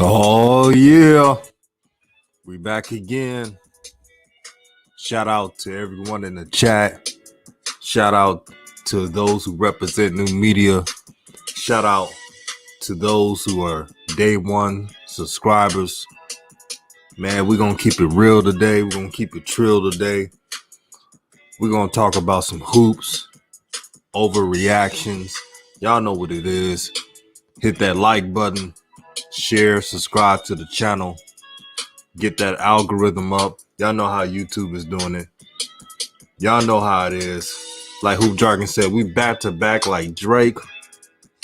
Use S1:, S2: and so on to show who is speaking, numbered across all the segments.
S1: Oh yeah, we back again. Shout out to everyone in the chat. Shout out to those who represent new media. Shout out to those who are day one subscribers. Man, we're gonna keep it real today. We're gonna keep it trill today. We're gonna talk about some hoops, overreactions. Y'all know what it is. Hit that like button, share, subscribe to the channel. Get that algorithm up. Y'all know how YouTube is doing it. Y'all know how it is. Like Hoop Jargon said, we back to back like Drake.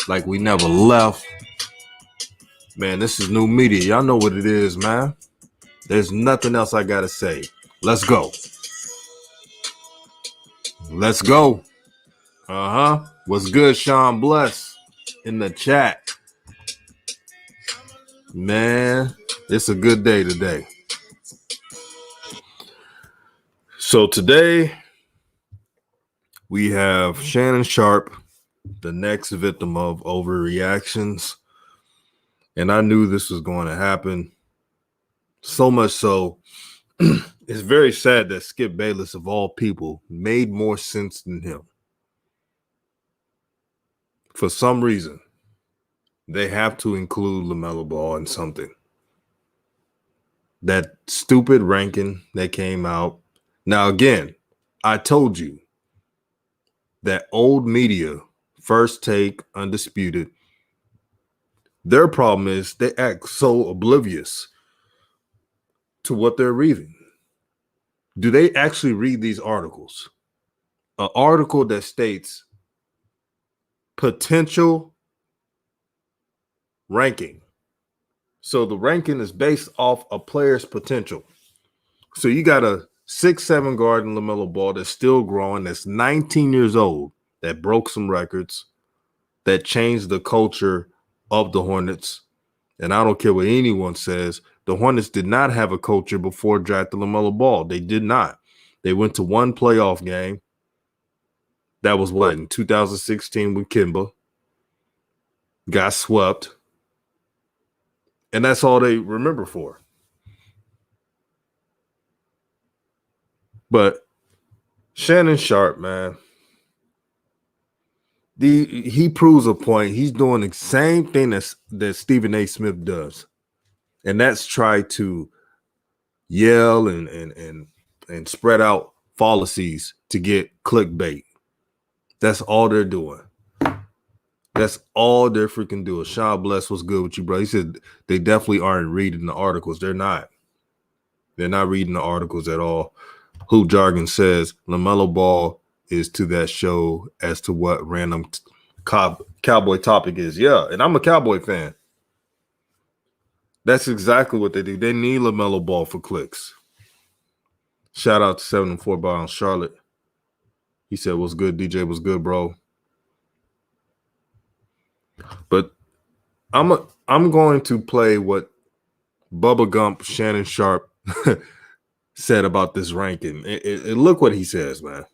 S1: Like we never left. Man, this is new media. Y'all know what it is, man. There's nothing else I gotta say. Let's go. Let's go. What's good, Sean Bless in the chat? Man, it's a good day today. So today we have Shannon Sharpe, the next victim of overreactions. And I knew this was going to happen. So much so, it's very sad that Skip Bayless, of all people, made more sense than him. For some reason, they have to include LaMelo Ball in something. That stupid ranking that came out. Now, again, I told you that old media, First Take, Undisputed, their problem is they act so oblivious to what they're reading. Do they actually read these articles? An article that states potential ranking. So the ranking is based off a player's potential. So you got a 6'7" guard in LaMelo Ball that's still growing, that's 19 years old, that broke some records, that changed the culture of the Hornets. And I don't care what anyone says, the Hornets did not have a culture before drafting LaMelo Ball. They did not. They went to one playoff game. That was what, in 2016 with Kimba. Got swept. And that's all they remember for. But Shannon Sharpe, man, he proves a point. He's doing the same thing that Stephen A. Smith does. And that's try to yell and spread out fallacies to get clickbait. That's all they're doing. That's all they're freaking doing. Sean Bless, what's good with you, bro? He said they definitely aren't reading the articles. They're not. They're not reading the articles at all. Hoop Jargon says LaMelo Ball is to that show as to what random cowboy topic is. Yeah, and I'm a Cowboy fan. That's exactly what they do. They need LaMelo Ball for clicks. Shout out to 7-4 Ball on Charlotte. He said, what's good, DJ? What's good, bro? But I'm going to play what Bubba Gump Shannon Sharpe said about this ranking. Look what he says, man.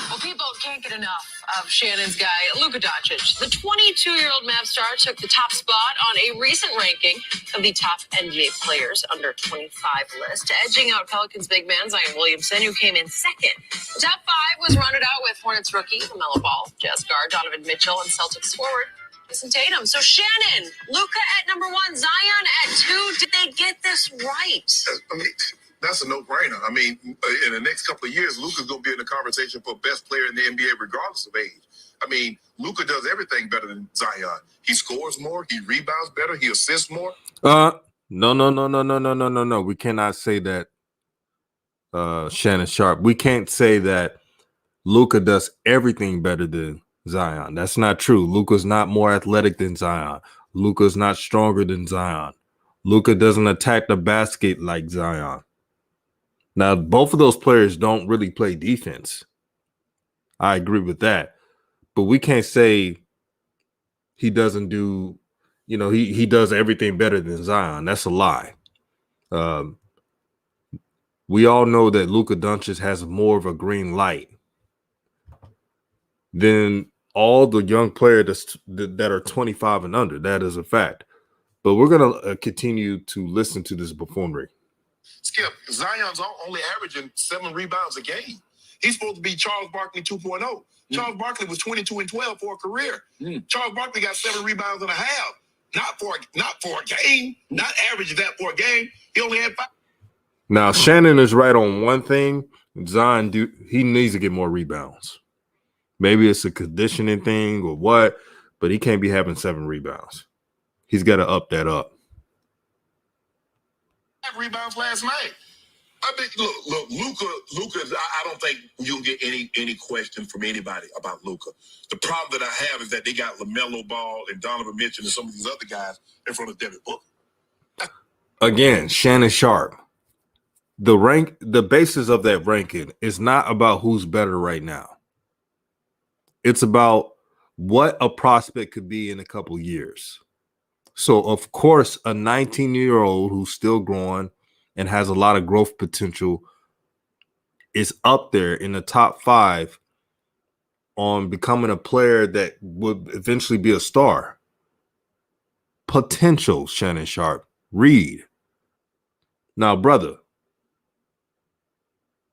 S2: Well, people can't get enough of Shannon's guy, Luka Doncic. The 22-year-old Mavs star took the top spot on a recent ranking of the top NBA players under 25 list, edging out Pelicans big man Zion Williamson, who came in second. The top five was rounded out with Hornets rookie LaMelo Ball, Jazz guard Donovan Mitchell, and Celtics forward Jason Tatum. So Shannon, Luka at number one, Zion at two. Did they get this right?
S3: I mean, that's a no-brainer. I mean, in the next couple of years, Luka's going to be in the conversation for best player in the NBA, regardless of age. I mean, Luka does everything better than Zion. He scores more. He rebounds better. He assists more.
S1: No. We cannot say that, Shannon Sharpe. We can't say that Luka does everything better than Zion. That's not true. Luka's not more athletic than Zion. Luka's not stronger than Zion. Luka doesn't attack the basket like Zion. Now, both of those players don't really play defense. I agree with that. But we can't say he doesn't do, he does everything better than Zion. That's a lie. We all know that Luka Doncic has more of a green light than all the young players that are 25 and under. That is a fact. But we're going to continue to listen to this buffoonery.
S3: Skip, Zion's only averaging 7 rebounds a game. He's supposed to be Charles Barkley 2.0. Charles Barkley was 22 and 12 for a career. Charles Barkley got 7 rebounds and a half. Not for a game. Not average that for a game. He only had 5.
S1: Now, Shannon is right on one thing. Zion, he needs to get more rebounds. Maybe it's a conditioning thing or what, but he can't be having 7 rebounds. He's got to up that up.
S3: 5 rebounds last night. I mean, look, Luka. I don't think you'll get any question from anybody about Luka. The problem that I have is that they got LaMelo Ball and Donovan Mitchell and some of these other guys in front of Devin Booker.
S1: Again, Shannon Sharpe. The basis of that ranking is not about who's better right now. It's about what a prospect could be in a couple years. So, of course, a 19-year-old who's still growing and has a lot of growth potential is up there in the top 5 on becoming a player that would eventually be a star. Potential, Shannon Sharpe. Read. Now, brother,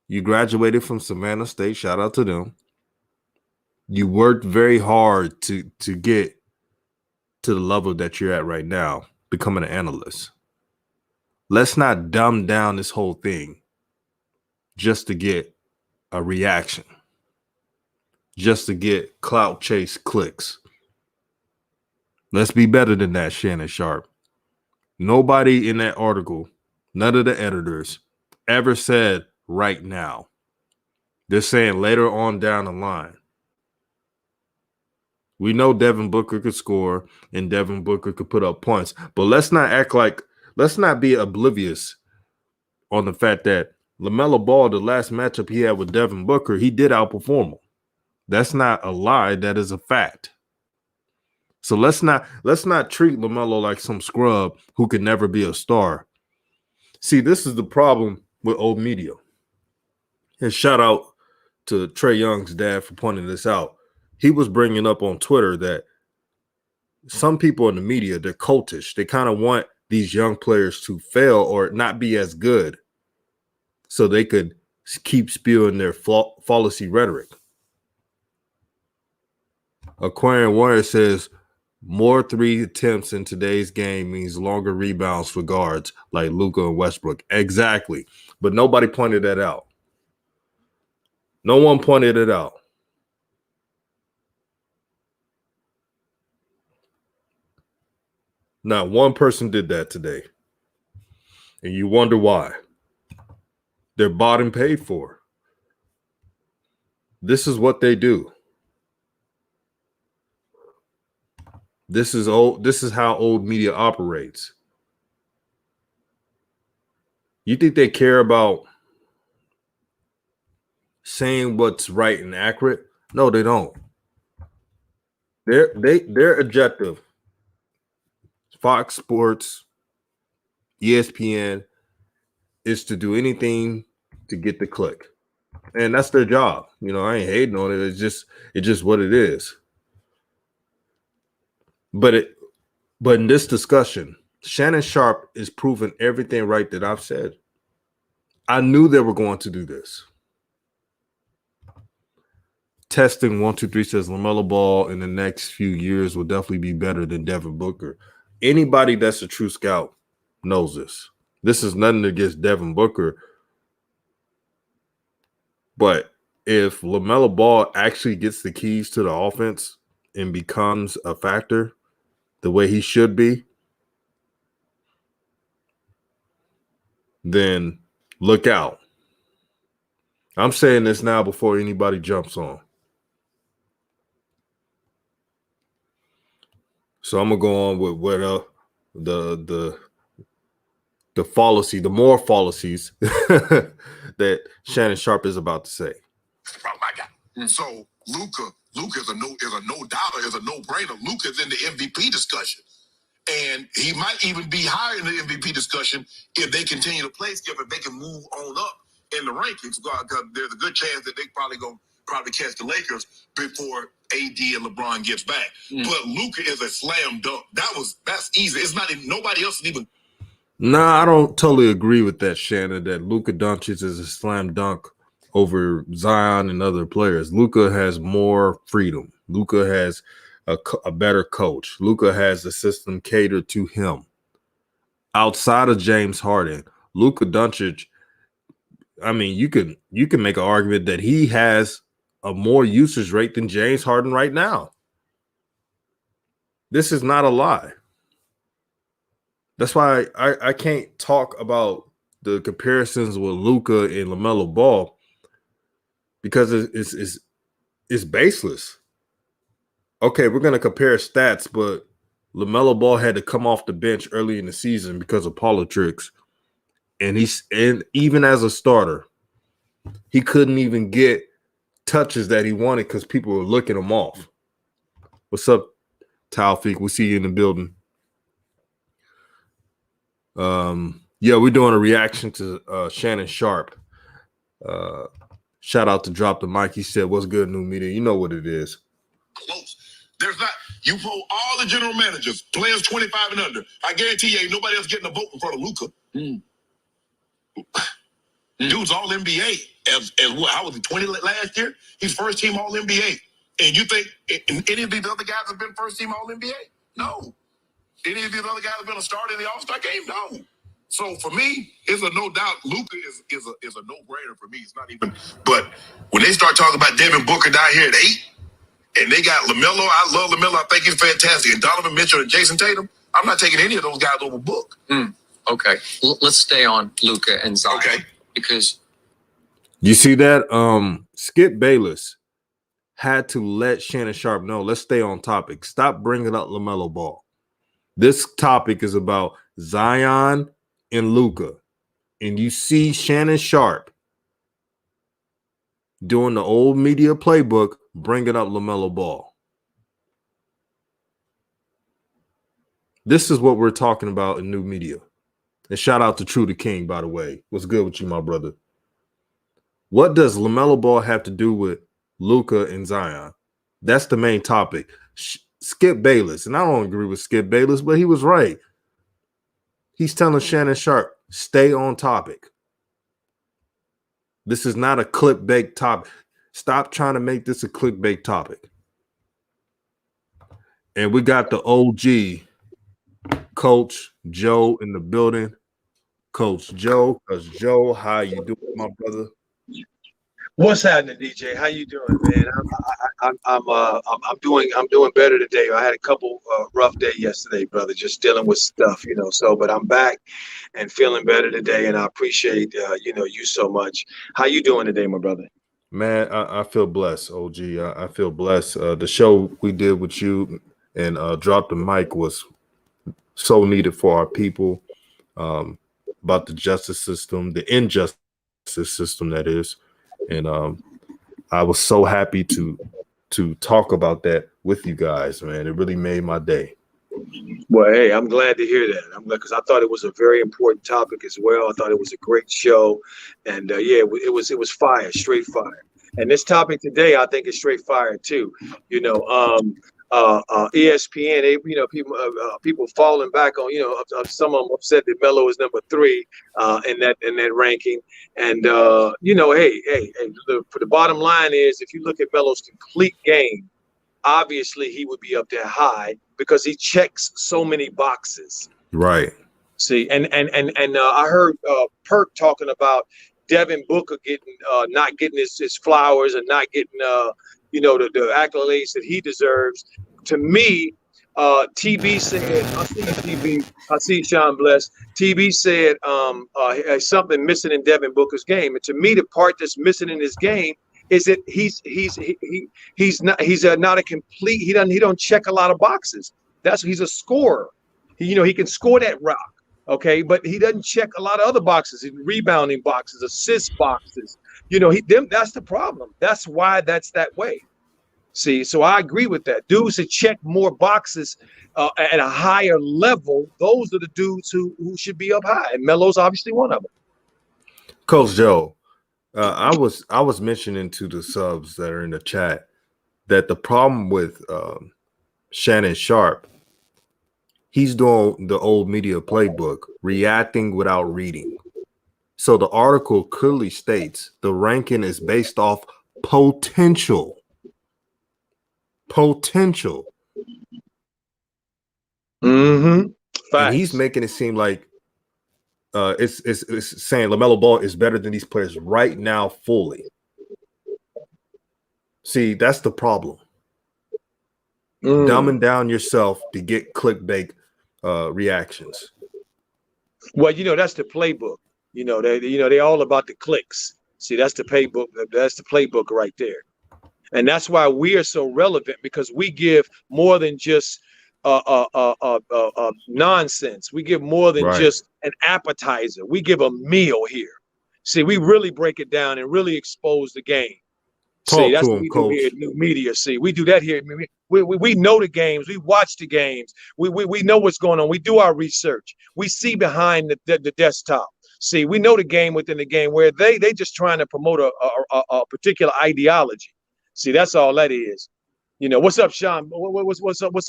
S1: you graduated from Savannah State. Shout out to them. You worked very hard to get to the level that you're at right now, becoming an analyst. Let's not dumb down this whole thing just to get a reaction, just to get clout chase clicks. Let's be better than that, Shannon Sharpe. Nobody in that article, none of the editors, ever said right now. They're saying later on down the line. We know Devin Booker could score and Devin Booker could put up points, but let's not be oblivious on the fact that LaMelo Ball, the last matchup he had with Devin Booker, he did outperform him. That's not a lie. That is a fact. So let's not treat LaMelo like some scrub who could never be a star. See, this is the problem with old media. And shout out to Trae Young's dad for pointing this out. He was bringing up on Twitter that some people in the media, they're cultish. They kind of want these young players to fail or not be as good so they could keep spewing their fallacy rhetoric. Aquarian Warrior says, more 3 attempts in today's game means longer rebounds for guards like Luka and Westbrook. Exactly. But nobody pointed that out. No one pointed it out. Not one person did that today. And you wonder why. They're bought and paid for. This is what they do. This is how old media operates. You think they care about saying what's right and accurate? No, they don't. Their objective, Fox Sports, ESPN, is to do anything to get the click. And that's their job. You know, I ain't hating on it. It's just what it is. But in this discussion, Shannon Sharpe is proving everything right that I've said. I knew they were going to do this. Testing 123 says LaMelo Ball in the next few years will definitely be better than Devin Booker. Anybody that's a true scout knows this. This is nothing against Devin Booker. But if LaMelo Ball actually gets the keys to the offense and becomes a factor the way he should be, then look out. I'm saying this now before anybody jumps on. So I'm gonna go on with what the fallacy, the more fallacies that Shannon Sharpe is about to say.
S3: That's the problem I got. So Luka is a no-brainer. Luka's in the MVP discussion. And he might even be higher in the MVP discussion if they continue to play Skip, if they can move on up in the rankings, because there's a good chance that they probably going to probably catch the Lakers before AD and LeBron gets back. But Luka is a slam dunk. That's easy. It's not even, nobody else is even.
S1: Nah, I don't totally agree with that, Shannon, that Luka Doncic is a slam dunk over Zion and other players. Luka has more freedom. Luka has a better coach. Luka has the system catered to him. Outside of James Harden, Luka Doncic, I mean, you can make an argument that he has a more usage rate than James Harden right now. This is not a lie. That's why I can't talk about the comparisons with Luka and LaMelo Ball because it's baseless. Okay, we're going to compare stats, but LaMelo Ball had to come off the bench early in the season because of politics. And even as a starter, he couldn't even get touches that he wanted because people were looking him off. What's up, Taufik? We'll see you in the building. Yeah, we're doing a reaction to Shannon Sharpe. Shout out to Drop the Mic. He said, "What's good, new media?" You know what it is.
S3: Close. There's not. You poll all the general managers, players 25 and under. I guarantee you, ain't nobody else getting a vote in front of Luka. Dude's all NBA. As what? How was he 20 last year? He's first team all NBA. And you think any of these other guys have been first team all NBA? No. Any of these other guys have been a starter in the All-Star game? No. So for me, it's a no doubt. Luka is a no-brainer for me. It's not even. But when they start talking about Devin Booker down here at 8, and they got LaMelo, I love LaMelo. I think he's fantastic. And Donovan Mitchell and Jason Tatum, I'm not taking any of those guys over Book.
S2: Okay, let's stay on Luka and Zion.
S3: Okay.
S2: Because
S1: you see that Skip Bayless had to let Shannon Sharpe know, let's stay on topic. Stop bringing up LaMelo Ball. This topic is about Zion and Luka. And you see Shannon Sharpe doing the old media playbook, bringing up LaMelo Ball. This is what we're talking about in new media. And shout out to True the King, by the way. What's good with you, my brother? What does LaMelo Ball have to do with Luka and Zion? That's the main topic. Skip Bayless, and I don't agree with Skip Bayless, but he was right. He's telling Shannon Sharpe, stay on topic. This is not a clickbait topic. Stop trying to make this a clickbait topic. And we got the OG, Coach Joe, in the building. Coach Joe, Joe, how you doing, my brother?
S4: What's happening, DJ? How you doing, man? I'm doing better today. I had a couple rough day yesterday, brother, just dealing with stuff, So, but I'm back and feeling better today, and I appreciate you so much. How you doing today, my brother?
S1: Man, I feel blessed, OG. I feel blessed. The show we did with you and Drop the Mic was so needed for our people, about the justice system, the injustice system, that is. And I was so happy to talk about that with you guys, man. It really made my day.
S4: Well, hey, I'm glad to hear that. I'm glad, because I thought it was a very important topic as well. I thought it was a great show, and yeah, it was fire, straight fire. And this topic today, I think, is straight fire too. ESPN, people falling back on, some of them upset that Melo is number 3 in that ranking. And for the bottom line is, if you look at Melo's complete game, obviously he would be up there high because he checks so many boxes.
S1: Right.
S4: See, and I heard Perk talking about Devin Booker not getting his flowers and not getting the accolades that he deserves. To me, TB said, I see Sean Bless. TB said something missing in Devin Booker's game, and to me, the part that's missing in his game is that he's not a complete. He don't check a lot of boxes. He's a scorer. He can score that rock. Okay, but he doesn't check a lot of other boxes, rebounding boxes, assist boxes. That's the problem. That's why that's that way. See, so I agree with that. Dudes that check more boxes at a higher level, those are the dudes who should be up high. And Melo's obviously one of them.
S1: Coach Joe, I was mentioning to the subs that are in the chat that the problem with Shannon Sharpe, he's doing the old media playbook, reacting without reading. So the article clearly states the ranking is based off potential. Potential.
S4: Mm-hmm.
S1: And he's
S4: Facts.
S1: making it seem like it's saying LaMelo Ball is better than these players right now fully. See, that's the problem. Dumbing down yourself to get clickbait reactions.
S4: Well, that's the playbook. They all about the clicks. See, that's the playbook. That's the playbook right there. And that's why we are so relevant, because we give more than just nonsense. We give more than
S1: Right.
S4: just an appetizer. We give a meal here. See, we really break it down and really expose the game. See,
S1: Talk
S4: that's
S1: to
S4: what
S1: him,
S4: we do here
S1: coach.
S4: at New Media. See, we do that here. We know the games. We watch the games. We know what's going on. We do our research. We see behind the desktop. See, we know the game within the game, where they just trying to promote a particular ideology. See, that's all that is. What's up, Sean? What's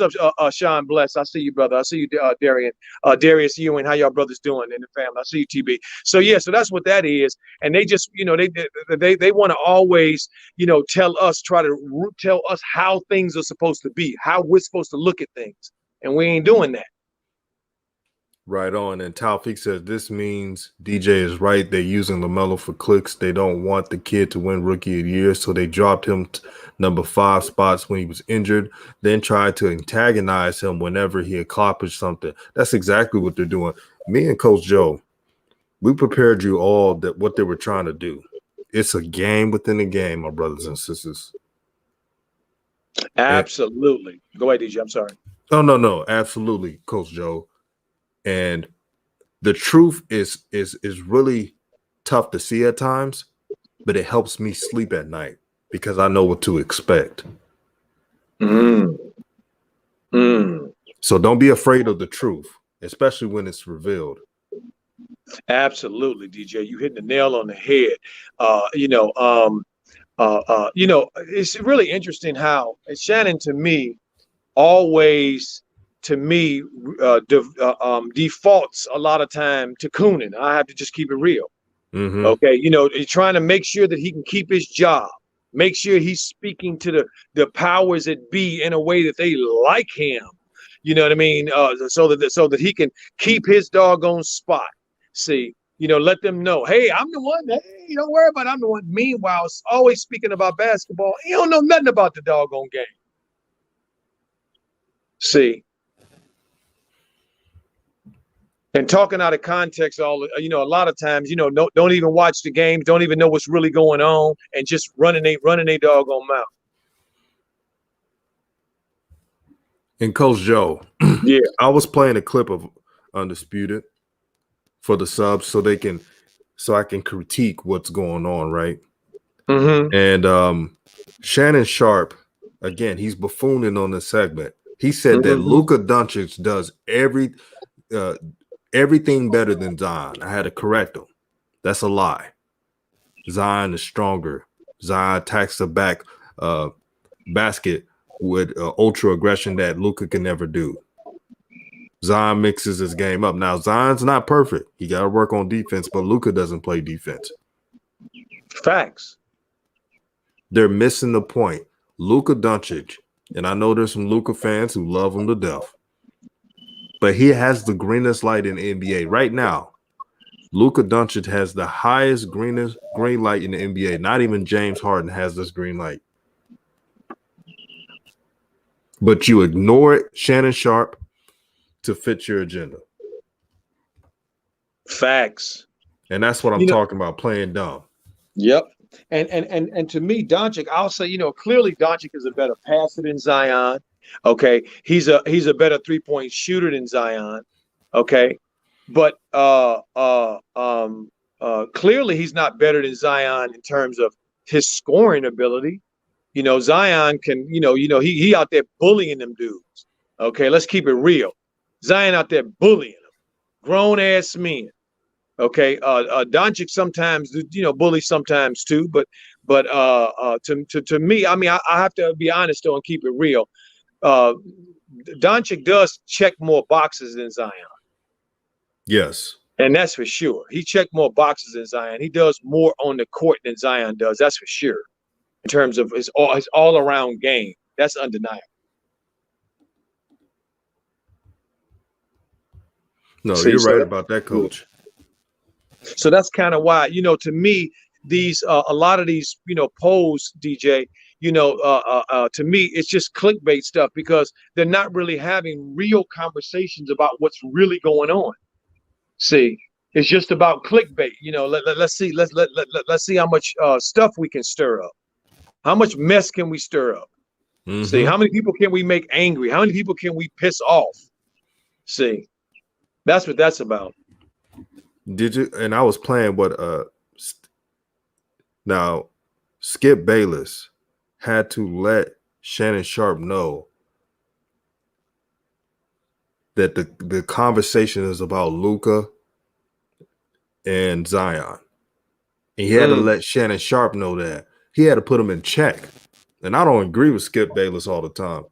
S4: up, Sean Bless? I see you, brother. I see you, Darian, Darius Ewing. How y'all brothers doing in the family? I see you, TB. So yeah, so that's what that is. And they just, they want to always, try to tell us how things are supposed to be, how we're supposed to look at things, and we ain't doing that.
S1: Right on. And Taufik says this means DJ is right. They're using LaMelo for clicks. They don't want the kid to win Rookie of the Year, so they dropped him number 5 spots when he was injured, then tried to antagonize him whenever he accomplished something. That's exactly what they're doing. Me and Coach Joe, we prepared you all that what they were trying to do. It's a game within a game, my brothers and sisters.
S4: Absolutely. Go ahead, DJ. I'm sorry.
S1: No. Absolutely, Coach Joe. And the truth is really tough to see at times, but it helps me sleep at night because I know what to expect. So don't be afraid of the truth, especially when it's revealed.
S4: Absolutely, DJ. You hitting the nail on the head. It's really interesting how Shannon, to me, always defaults a lot of time to Coonan. I have to just keep it real.
S1: Mm-hmm.
S4: Okay, he's trying to make sure that he can keep his job, make sure he's speaking to the powers that be in a way that they like him. You know what I mean? So that he can keep his doggone spot. See, let them know, hey, I'm the one. Hey, don't worry about it, I'm the one. Meanwhile, it's always speaking about basketball. He don't know nothing about the doggone game. See, and talking out of context, a lot of times, don't even watch the games, don't even know what's really going on, and just running a doggone mouth.
S1: And Coach Joe,
S4: yeah,
S1: I was playing a clip of Undisputed for the subs so I can critique what's going on, right?
S4: Mm-hmm.
S1: And Shannon Sharpe, again, he's buffooning on this segment. He said that Luka Doncic does everything better than Zion. I had to correct him. That's a lie. Zion is stronger. Zion attacks the back basket with ultra aggression that Luka can never do. Zion mixes his game up. Now, Zion's not perfect. He got to work on defense, but Luka doesn't play defense.
S4: Facts.
S1: They're missing the point. Luka Doncic, and I know there's some Luka fans who love him to death, but he has the greenest light in the NBA right now. Luka Doncic has the highest green light in the NBA. Not even James Harden has this green light. But you ignore it, Shannon Sharpe, to fit your agenda.
S4: Facts.
S1: And that's what I'm talking about, playing dumb.
S4: Yep. And to me, Doncic, I'll say, clearly Doncic is a better passer than Zion. Okay. He's a better 3-point shooter than Zion. Okay. But clearly he's not better than Zion in terms of his scoring ability. Zion can, he out there bullying them dudes. Okay, let's keep it real. Zion out there bullying them, grown ass men. Okay, Doncic sometimes, bullies sometimes too, but to me, I mean, I have to be honest though and keep it real. Doncic does check more boxes than Zion.
S1: Yes.
S4: And that's for sure. He checked more boxes than Zion. He does more on the court than Zion does. That's for sure. In terms of his all around game, that's undeniable.
S1: No,
S4: See,
S1: you're right about that, Coach.
S4: so that's kind of why, to me, these a lot of these, polls, DJ, to me, it's just clickbait stuff because they're not really having real conversations about what's really going on. See, it's just about clickbait. Let's see, let's see how much stuff we can stir up. How much mess can we stir up? See, how many people can we make angry? How many people can we piss off? See, that's what that's about.
S1: Did you? And I was playing what now Skip Bayless had to let Shannon Sharpe know that the conversation is about Luka and Zion. And he had to let Shannon Sharpe know that. He had to put him in check. And I don't agree with Skip Bayless all the time.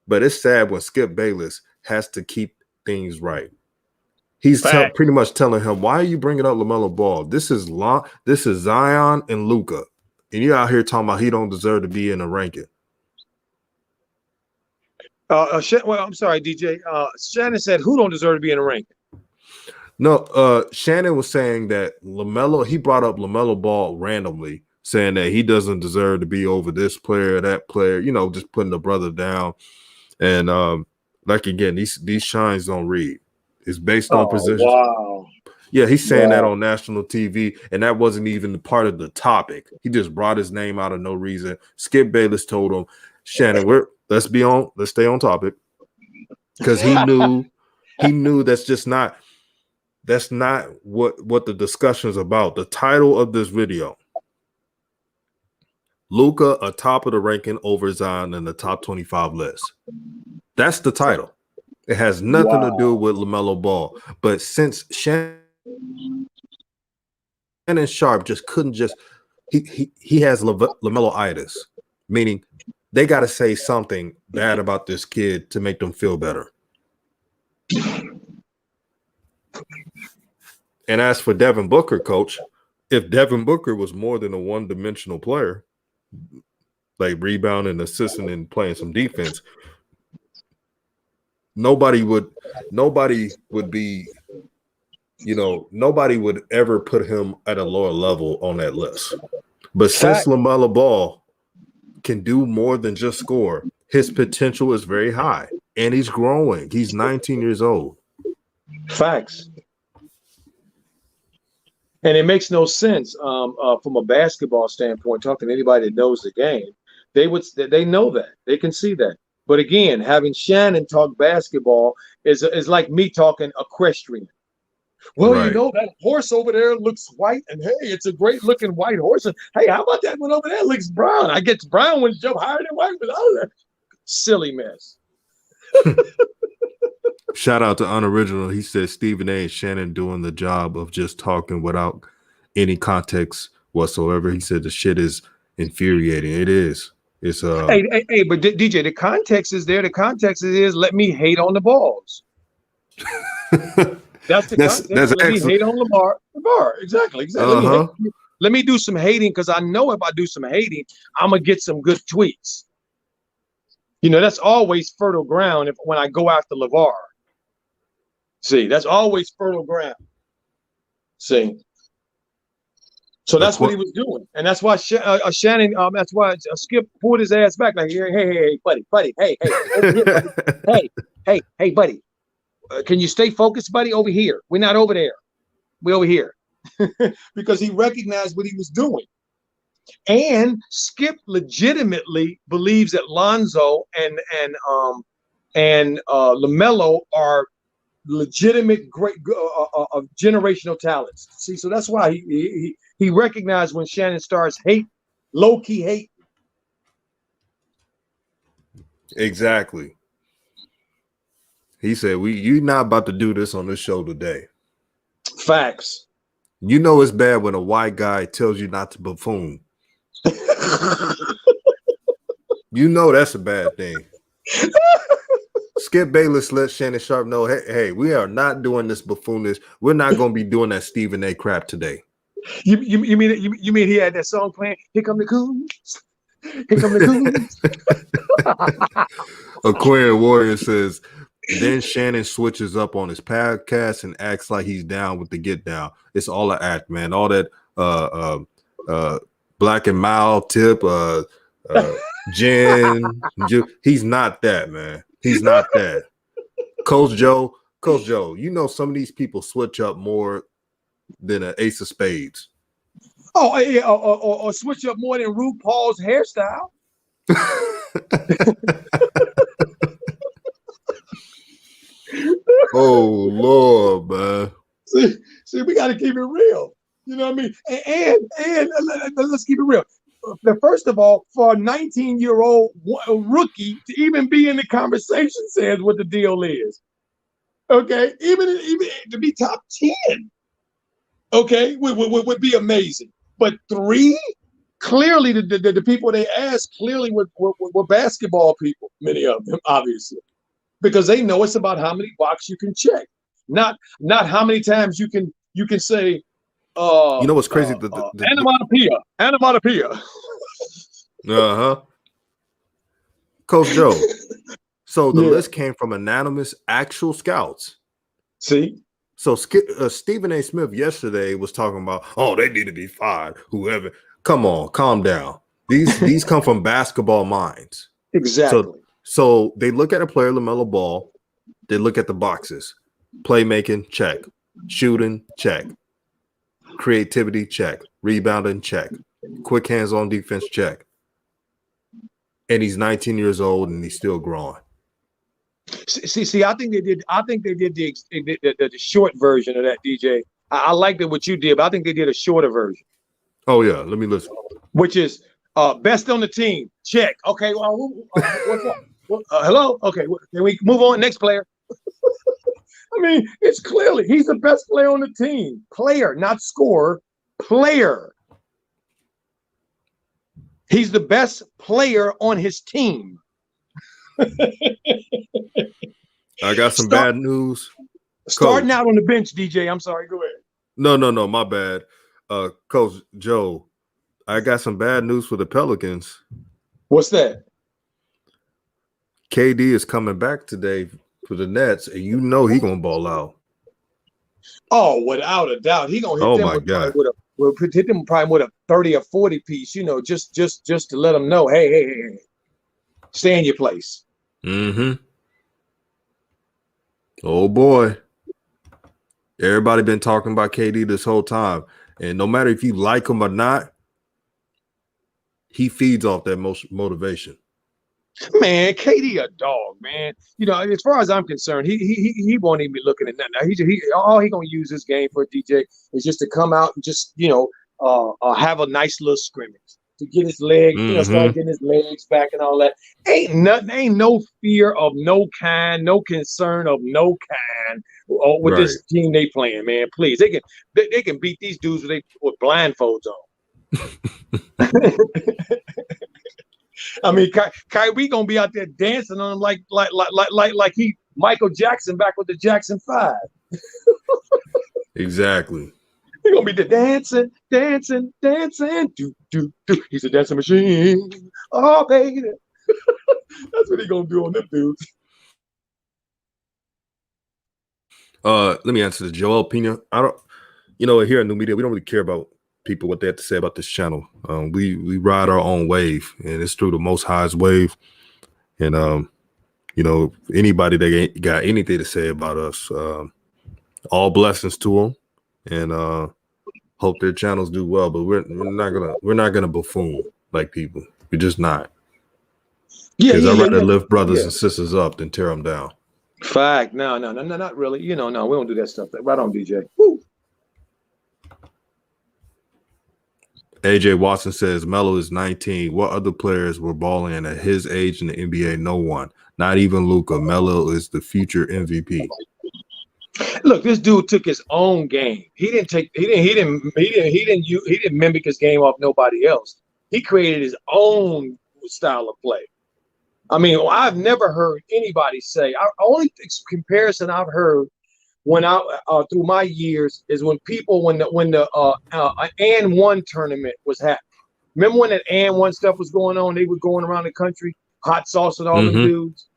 S1: But it's sad when Skip Bayless has to keep things right. He's pretty much telling him, why are you bringing up LaMelo Ball? This is Zion and Luka. And you're out here talking about he don't deserve to be in the ranking.
S4: Well, I'm sorry, DJ. Shannon said, who don't deserve to be in the ranking?
S1: No, Shannon was saying that he brought up LaMelo Ball randomly, saying that he doesn't deserve to be over this player, that player, just putting the brother down. And again, these shines don't read. It's based on positions.
S4: Wow.
S1: Yeah, he's saying that on national TV, and that wasn't even part of the topic. He just brought his name out of no reason. Skip Bayless told him, Shannon, let's stay on topic. Because he knew that's not what the discussion is about. The title of this video, Luka atop of the ranking over Zion in the top 25 list. That's the title. It has nothing to do with LaMelo Ball. But since Shannon Sharpe just couldn't he has LaMelo-itis, meaning they got to say something bad about this kid to make them feel better. And as for Devin Booker, Coach, if Devin Booker was more than a one-dimensional player, like rebounding, assisting, and playing some defense, nobody would ever put him at a lower level on that list. But since LaMelo Ball can do more than just score, his potential is very high, and he's growing. He's 19 years old.
S4: Facts. And it makes no sense from a basketball standpoint. Talking to anybody that knows the game, they know that, they can see that. But again, having Shannon talk basketball is like me talking equestrian. Well,
S1: right.
S4: That horse over there looks white, and hey, it's a great looking white horse. And hey, how about that one over there looks brown? I get brown ones jump higher than white, but that silly mess.
S1: Shout out to Unoriginal. He said Stephen A. and Shannon doing the job of just talking without any context whatsoever. He said the shit is infuriating. It is. It's
S4: Hey, but DJ, the context is there. The context is let me hate on the balls. That's the context. Let me hate on Lamar. Exactly. Let me do some hating, because I know if I do some hating, I'm gonna get some good tweets. That's always fertile ground when I go after LeVar. See, that's always fertile ground. See. So that's what he was doing, and that's why Shannon. That's why Skip pulled his ass back, like, hey, buddy, hey, over here, buddy. hey, buddy, can you stay focused, buddy? Over here, we're not over there, we're over here, because he recognized what he was doing, and Skip legitimately believes that Lonzo and LaMelo are legitimate great generational talents. See, so that's why he recognized when Shannon starts low-key hate.
S1: Exactly. He said, you're not about to do this on this show today.
S4: Facts.
S1: You know it's bad when a white guy tells you not to buffoon. You know that's a bad thing. Skip Bayless let Shannon Sharpe know, hey, we are not doing this buffoonish. We're not going to be doing that Stephen A. crap today.
S4: You mean he had that song playing? Here come the coons. Here come the coons.
S1: Aquarian Warrior says, then Shannon switches up on his podcast and acts like he's down with the get down. It's all an act, man. All that black and mild tip, Jen. He's not that, man. He's not that. Coach Joe, you know some of these people switch up more than an ace of spades.
S4: Oh, yeah, or switch up more than RuPaul's hairstyle.
S1: Oh Lord, man.
S4: See, we got to keep it real. You know what I mean? And let's keep it real. First of all, for a 19-year-old rookie to even be in the conversation says what the deal is. Okay, even to be top 10, okay, would be amazing. But 3, clearly the people they asked clearly were basketball people, many of them, obviously, because they know it's about how many boxes you can check, not how many times you can say.
S1: You know what's crazy?
S4: Onomatopoeia.
S1: Coach Joe. So the list came from anonymous actual scouts.
S4: See?
S1: So Stephen A. Smith yesterday was talking about, oh, they need to be fired. Whoever. Come on, calm down. These come from basketball minds.
S4: Exactly.
S1: So they look at a player, LaMelo Ball. They look at the boxes. Playmaking, check. Shooting, check. Creativity, check. Rebounding, check. Quick hands on defense, check. And he's 19 years old and he's still growing.
S4: See, I think they did the short version of that, DJ. I liked it what you did, but I think they did a shorter version.
S1: Oh yeah, let me listen.
S4: Which is best on the team, check. Okay, well, what's up? Hello. Okay, can we move on? Next player. I mean, it's clearly he's the best player on the team. Player, not scorer. Player. He's the best player on his team.
S1: I got some bad news.
S4: Starting out on the bench, DJ. I'm sorry. Go ahead.
S1: No, my bad. Coach Joe, I got some bad news for the Pelicans.
S4: What's that?
S1: KD is coming back today for the Nets, and you know he's gonna ball out.
S4: Oh, without a doubt, he's gonna hit hit them probably with a 30 or 40 piece. You know, just to let them know, hey, stay in your place.
S1: Mm-hmm. Oh boy, everybody been talking about KD this whole time, and no matter if you like him or not, he feeds off that motivation.
S4: Man, KD a dog, man. You know, as far as I'm concerned, he won't even be looking at nothing. All he gonna use this game for, DJ, is just to come out and just have a nice little scrimmage to get his legs, start getting his legs back and all that. Ain't no fear of no kind, no concern of no kind with this team they playing, man. Please, they can beat these dudes with blindfolds on. I mean, Kyrie gonna be out there dancing on him like he Michael Jackson back with the Jackson 5.
S1: Exactly.
S4: He's gonna be the dancing. Do. He's a dancing machine. Oh, baby. That's what he's gonna do on them dudes.
S1: Let me answer the Joel Pena. I don't, here in New Media, we don't really care about people what they have to say about this channel. We ride our own wave, and it's through the Most High's wave. And anybody that ain't got anything to say about us, all blessings to them, and hope their channels do well. But we're not gonna buffoon like people. We're just not. Because I'd rather lift brothers and sisters up than tear them down.
S4: Fact. No, not really. No, we don't do that stuff. Right on, DJ. Woo.
S1: AJ Watson says Melo is 19. What other players were balling at his age in the NBA? No one. Not even Luka. Melo is the future MVP.
S4: Look, this dude took his own game. He didn't mimic his game off nobody else. He created his own style of play. I mean, I've never heard anybody say. Only comparison I've heard when I through my years is when the and one tournament was happening. Remember when that and one stuff was going on? They were going around the country, hot sauce and all them dudes.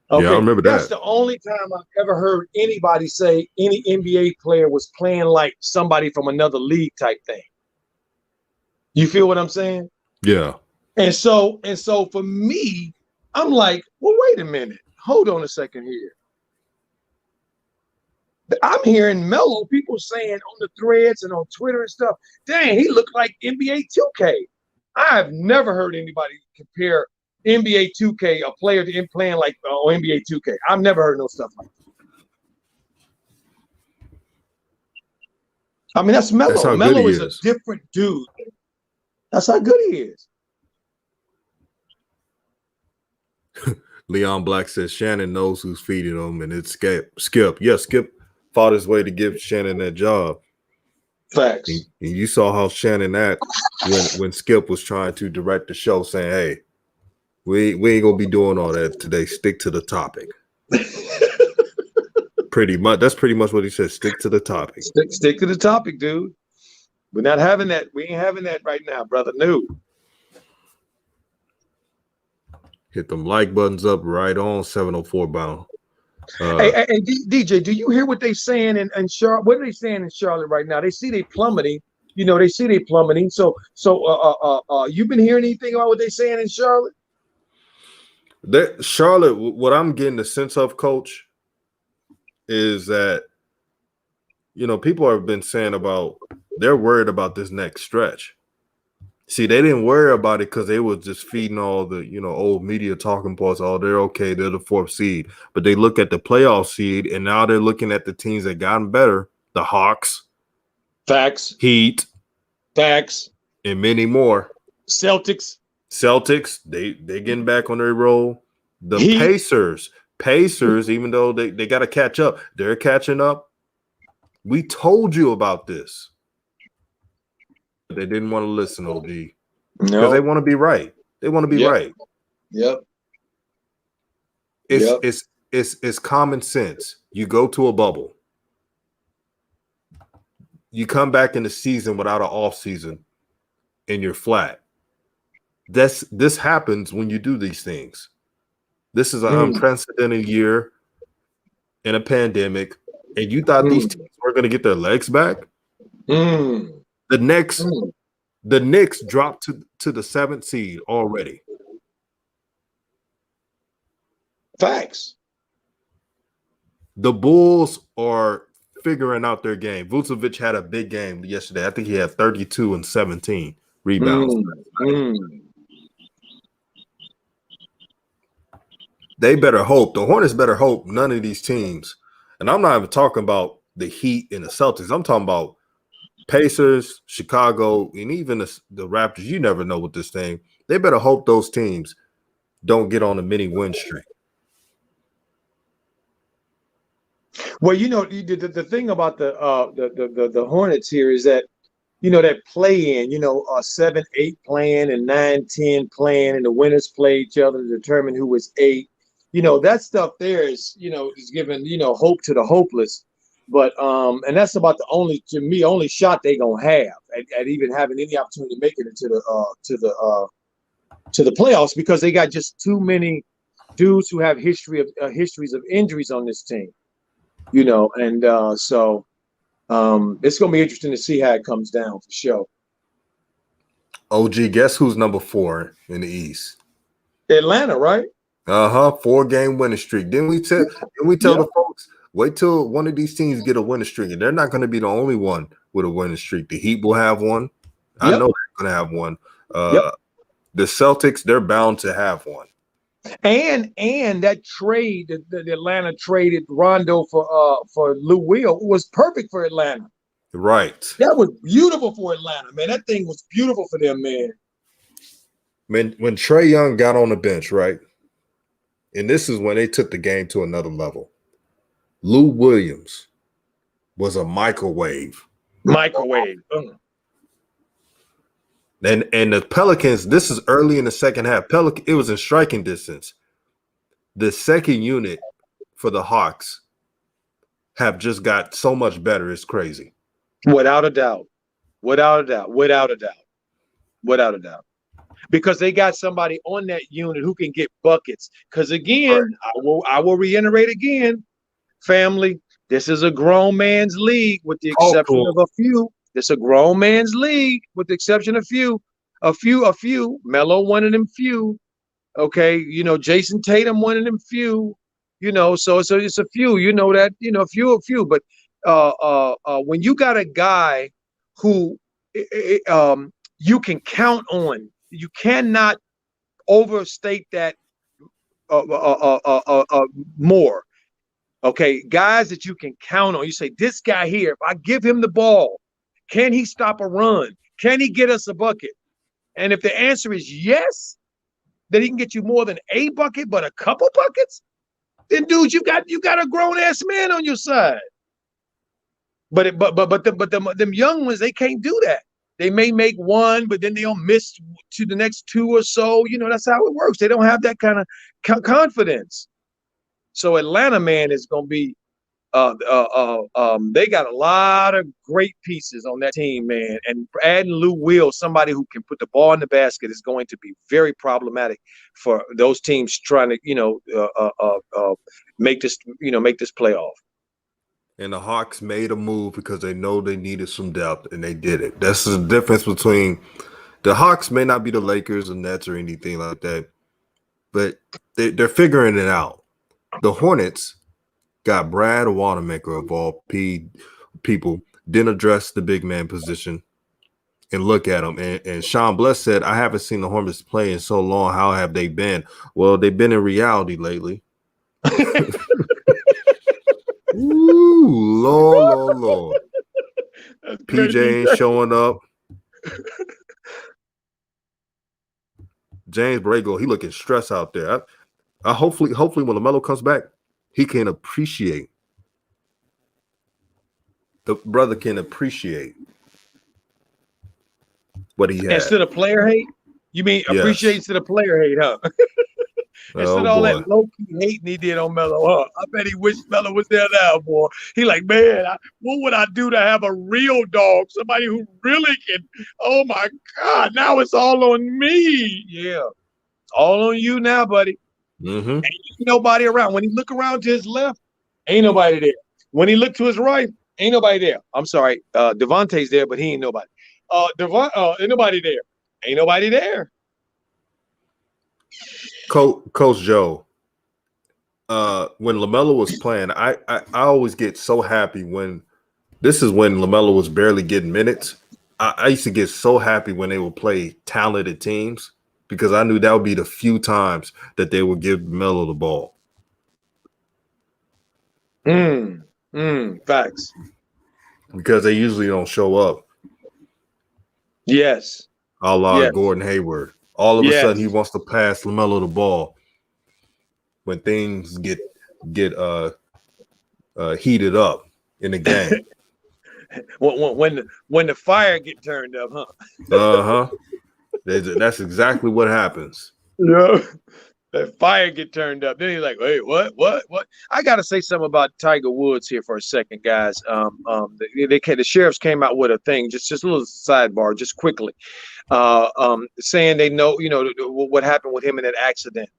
S4: Okay,
S1: yeah, I remember
S4: that's
S1: that.
S4: the only time I've ever heard anybody say any NBA player was playing like somebody from another league type thing. You feel what I'm saying?
S1: Yeah.
S4: And so for me, I'm like, well, wait a minute. Hold on a second here. I'm hearing Melo, people saying on the threads and on Twitter and stuff, dang, he looked like NBA 2K. I've never heard anybody compare NBA 2K, a player to playing like NBA 2K. I've never heard no stuff like that. I mean, that's Melo.
S1: That's how
S4: Melo
S1: good he
S4: is a different dude. That's how good he is.
S1: Leon Black says Shannon knows who's feeding him, and it's Skip. Yeah, Skip fought his way to give Shannon that job.
S4: Facts.
S1: And you saw how Shannon act when Skip was trying to direct the show, saying, "Hey, we ain't gonna be doing all that today. Stick to the topic." Pretty much. That's pretty much what he said. Stick to the topic.
S4: Stick to the topic, dude. We're not having that. We ain't having that right now, brother. No.
S1: Hit them like buttons up right on 704 bound.
S4: Hey, DJ, do you hear what they saying in Charlotte? What are they saying in Charlotte right now? They see they plummeting. You know, they see they plummeting. So you've been hearing anything about what they saying in Charlotte?
S1: Charlotte, what I'm getting the sense of, Coach, is that, you know, people have been saying about they're worried about this next stretch. See, they didn't worry about it because they was just feeding all the, you know, old media talking points. Oh, they're okay. They're the 4th seed. But they look at the playoff seed, and now they're looking at the teams that gotten better. The Hawks.
S4: Facts.
S1: Heat.
S4: Facts.
S1: And many more.
S4: Celtics,
S1: they getting back on their roll. The
S4: Heat.
S1: Pacers, even though they got to catch up, they're catching up. We told you about this. They didn't want to listen, OG. Because they want to be right. They want to be right.
S4: Yep.
S1: It's common sense. You go to a bubble. You come back in the season without an off season, and you're flat. This happens when you do these things. This is an unprecedented year in a pandemic, and you thought these teams were going to get their legs back. The Knicks dropped to the 7th seed already.
S4: Facts.
S1: The Bulls are figuring out their game. Vucevic had a big game yesterday. I think he had 32 and 17 rebounds. They better hope. The Hornets better hope none of these teams, and I'm not even talking about the Heat and the Celtics. I'm talking about Pacers, Chicago, and even the Raptors. You never know with this thing. They better hope those teams don't get on a mini win streak.
S4: Well, you know, the thing about the Hornets here is that, you know, that play in, you know, 7-8 playing and 9-10 playing, and the winners play each other to determine who was 8. You know, that stuff there is, you know, is giving, you know, hope to the hopeless. But and that's about the only shot they gonna have at even having any opportunity to make it into the playoffs, because they got just too many dudes who have histories of injuries on this team. You know, and so it's gonna be interesting to see how it comes down for sure.
S1: OG, guess who's number 4 in the East?
S4: Atlanta, right?
S1: 4-game winning streak. Didn't we tell the folks, wait till one of these teams get a winning streak, and they're not going to be the only one with a winning streak. The Heat will have one. I know they're going to have one. The Celtics, they're bound to have one.
S4: And that trade that Atlanta traded Rondo for Lou Will was perfect for Atlanta.
S1: Right.
S4: That was beautiful for Atlanta, man. That thing was beautiful for them, man.
S1: When Trae Young got on the bench, right? And this is when they took the game to another level. Lou Williams was a microwave.
S4: Microwave.
S1: And the Pelicans, this is early in the second half. It was in striking distance. The second unit for the Hawks have just got so much better. It's crazy.
S4: Without a doubt. Without a doubt. Without a doubt. Without a doubt. Because they got somebody on that unit who can get buckets. Because again, I will reiterate again, family, this is a grown man's league with the exception of a few. It's a grown man's league with the exception of a few. Melo one of them few. Okay, you know, Jason Tatum one of them few. You know, so it's a few. You know that, you know, a few. But when you got a guy who you can count on, you cannot overstate that more. Okay, guys that you can count on. You say, this guy here, if I give him the ball, can he stop a run? Can he get us a bucket? And if the answer is yes, that he can get you more than a bucket, but a couple buckets, then dude, you got a grown ass man on your side. But them young ones, they can't do that. They may make one, but then they'll miss to the next two or so. You know, that's how it works. They don't have that kind of confidence. So Atlanta, man, is going to be they got a lot of great pieces on that team, man. And adding Lou Will, somebody who can put the ball in the basket, is going to be very problematic for those teams trying to, you know, make this playoff.
S1: And the Hawks made a move because they know they needed some depth, and they did it. That's the difference between the Hawks. May not be the Lakers or Nets or anything like that, but they're figuring it out. The Hornets got Brad Wanamaker of all people, didn't address the big man position, and look at them. And Sean Bless said, I haven't seen the Hornets play in so long. How have they been? Well, they've been in reality lately. Ooh, Lord. PJ ain't showing up. James Brago, he looking stressed out there. I hopefully when LaMelo comes back, he can appreciate. The brother can appreciate what he has.
S4: Instead of player hate? You mean appreciate instead of player hate, huh? Instead of all that low-key hating he did on Melo, huh? I bet he wished Melo was there now, boy. He like, man, what would I do to have a real dog? Somebody who really can, oh my God, now it's all on me. Yeah. All on you now, buddy.
S1: Mm-hmm.
S4: Ain't nobody around. When he look around to his left, ain't nobody there. When he look to his right, ain't nobody there. I'm sorry. Devontae's there, but he ain't nobody. Ain't nobody there. Ain't nobody there.
S1: Coach Joe, when LaMelo was playing, I always get so happy when LaMelo was barely getting minutes. I used to get so happy when they would play talented teams because I knew that would be the few times that they would give LaMelo the ball.
S4: Facts.
S1: Because they usually don't show up.
S4: Yes.
S1: A la Gordon Hayward. All of a sudden, he wants to pass LaMelo the ball when things get heated up in the game.
S4: when the fire get turned up, huh?
S1: Uh-huh. That's exactly what happens.
S4: Yeah. That fire get turned up. Then he's like, "Hey, what? I got to say something about Tiger Woods here for a second, guys. The sheriffs came out with a thing, just a little sidebar, just quickly, saying they know, you know, what happened with him in that accident.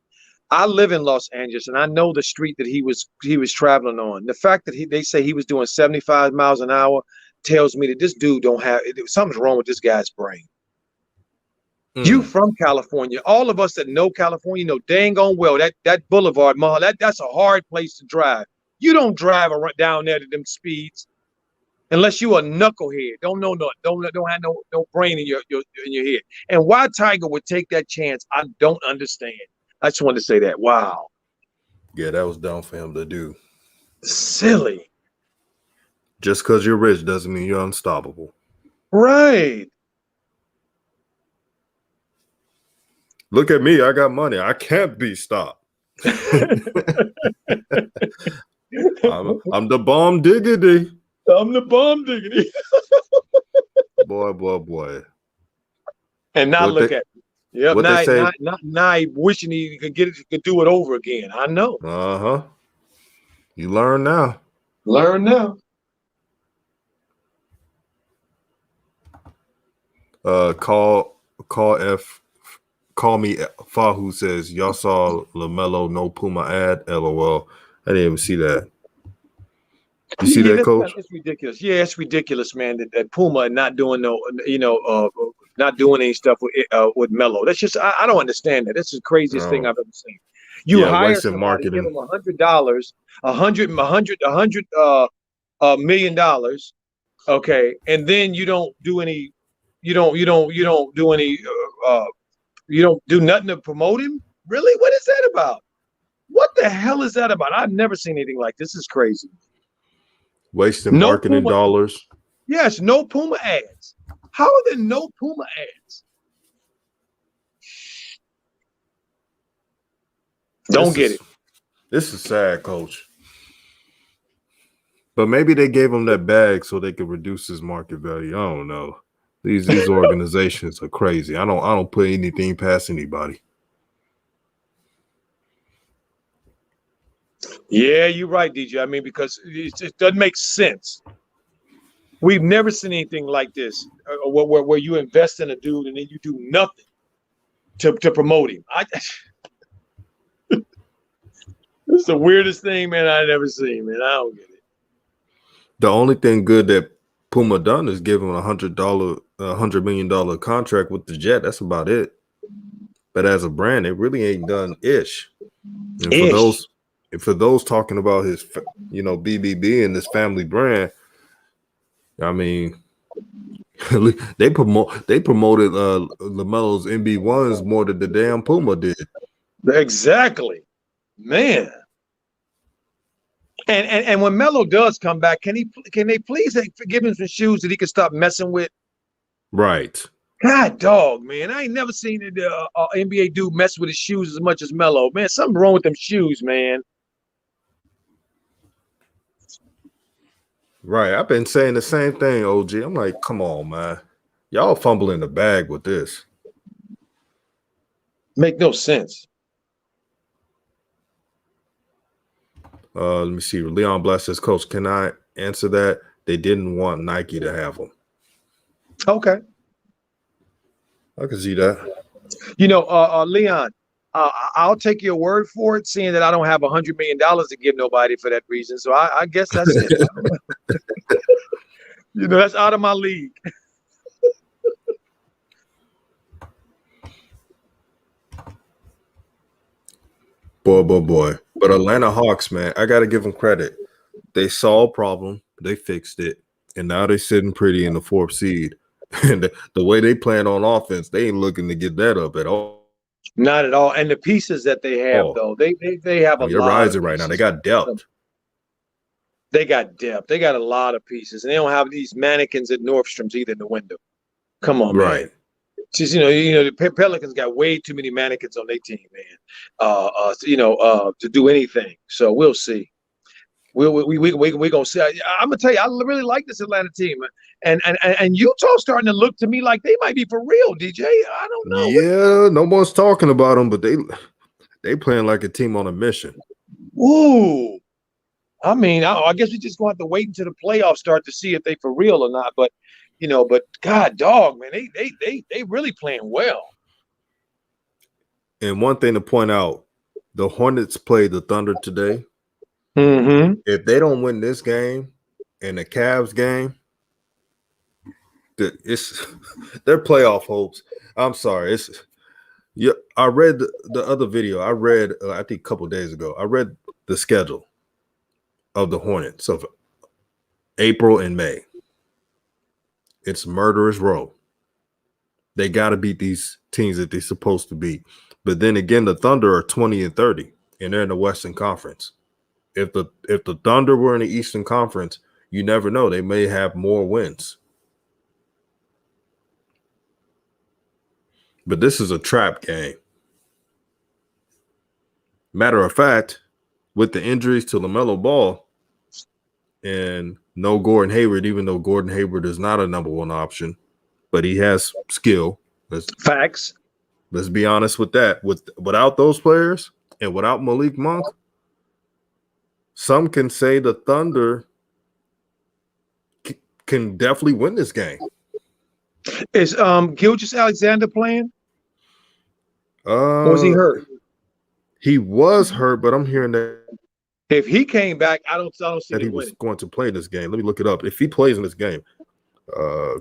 S4: I live in Los Angeles, and I know the street that he was traveling on. The fact that they say he was doing 75 miles an hour tells me that this dude something's wrong with this guy's brain. You from California. All of us that know California know dang on well that boulevard mall, that's a hard place to drive. You don't drive down there to them speeds unless you a knucklehead. Don't have no brain in your head. And why Tiger would take that chance, I don't understand. I just wanted to say that. Wow.
S1: Yeah, that was dumb for him to do.
S4: Silly.
S1: Just because you're rich doesn't mean you're unstoppable.
S4: Right.
S1: Look at me. I got money. I can't be stopped. I'm the bomb diggity.
S4: I'm the bomb diggity.
S1: Boy.
S4: And now
S1: What
S4: look
S1: they
S4: at me. Yep.
S1: what they
S4: Now,
S1: say?
S4: now he wishing he could get it, could do it over again. I know.
S1: Uh-huh. You learn now.
S4: Learn now.
S1: Call me Fahu says y'all saw LaMelo no Puma ad. LOL. I didn't even see that. You see that, Coach?
S4: It's ridiculous. Yeah, it's ridiculous, man. That Puma not doing not doing any stuff with Melo. That's just I don't understand that. That's the craziest thing I've ever seen. You hire
S1: wasting
S4: somebody, give
S1: marketing.
S4: them $100, $100 million, okay, and then you don't do any, you don't do any, you don't do nothing to promote him. Really, what is that about? What the hell is that about? I've never seen anything like this. This is crazy.
S1: Wasting
S4: No
S1: marketing
S4: Puma.
S1: dollars.
S4: Yes, no Puma ads. How are there no Puma ads? Don't get it.
S1: This is sad, Coach. But maybe they gave him that bag so they could reduce his market value. I don't know. These organizations are crazy. I don't put anything past anybody.
S4: Yeah, you're right, DJ. I mean, because it doesn't make sense. We've never seen anything like this, where you invest in a dude and then you do nothing to promote him. It's the weirdest thing, man, I've ever seen, man. I don't get it.
S1: The only thing good that Puma done is give him $100 million contract with the Jet. That's about it. But as a brand, it really ain't done ish. And for those talking about his, BBB and this family brand, I mean, they promoted LaMelo's MB1s more than the damn Puma did.
S4: Exactly, man. And when Melo does come back, can they please give him some shoes that he can stop messing with?
S1: Right.
S4: God, dog, man, I ain't never seen an NBA dude mess with his shoes as much as Melo. Man, something wrong with them shoes, man.
S1: Right. I've been saying the same thing, OG. I'm like, come on, man. Y'all fumbling the bag with this.
S4: Make no sense.
S1: Let me see. Leon Bless says, Coach, can I answer that? They didn't want Nike to have them.
S4: Okay.
S1: I can see that.
S4: Leon, I'll take your word for it, seeing that I don't have $100 million to give nobody for that reason. So I guess that's it. That's out of my league.
S1: Boy. But Atlanta Hawks, man, I got to give them credit. They saw a problem. They fixed it. And now they're sitting pretty in the 4th seed. And the way they plan on offense, they ain't looking to get that up at all.
S4: Not at all. And the pieces that they have, though, they have a lot.
S1: They're rising right now. They got depth.
S4: They got depth. They got a lot of pieces. And they don't have these mannequins at Nordstrom's either in the window. Come on, man. Just, the Pelicans got way too many mannequins on their team, man. To do anything. So we'll see. We're gonna see. I'm gonna tell you, I really like this Atlanta team, and Utah starting to look to me like they might be for real, DJ. I don't know.
S1: Yeah, no one's talking about them, but they playing like a team on a mission.
S4: Ooh, I mean, I guess we just gonna have to wait until the playoffs start to see if they for real or not. But God, dog, man, they really playing well.
S1: And one thing to point out, the Hornets played the Thunder today.
S4: Mm-hmm.
S1: If they don't win this game and the Cavs game, it's their playoff hopes. I'm sorry. I read the other video. I read, I think a couple of days ago, I read the schedule of the Hornets of April and May. It's murderous row. They got to beat these teams that they're supposed to beat. But then again, the Thunder are 20-30, and they're in the Western Conference. If the Thunder were in the Eastern Conference, you never know. They may have more wins. But this is a trap game. Matter of fact, with the injuries to LaMelo Ball and no Gordon Hayward, even though Gordon Hayward is not a number one option, but he has skill.
S4: Facts.
S1: Let's be honest with that. Without those players and without Malik Monk, some can say the Thunder can definitely win this game.
S4: Is Gilgeous-Alexander playing? Or was he hurt?
S1: He was hurt, but I'm hearing that
S4: if he came back, I don't see
S1: that he was going to play this game. Let me look it up. If he plays in this game, let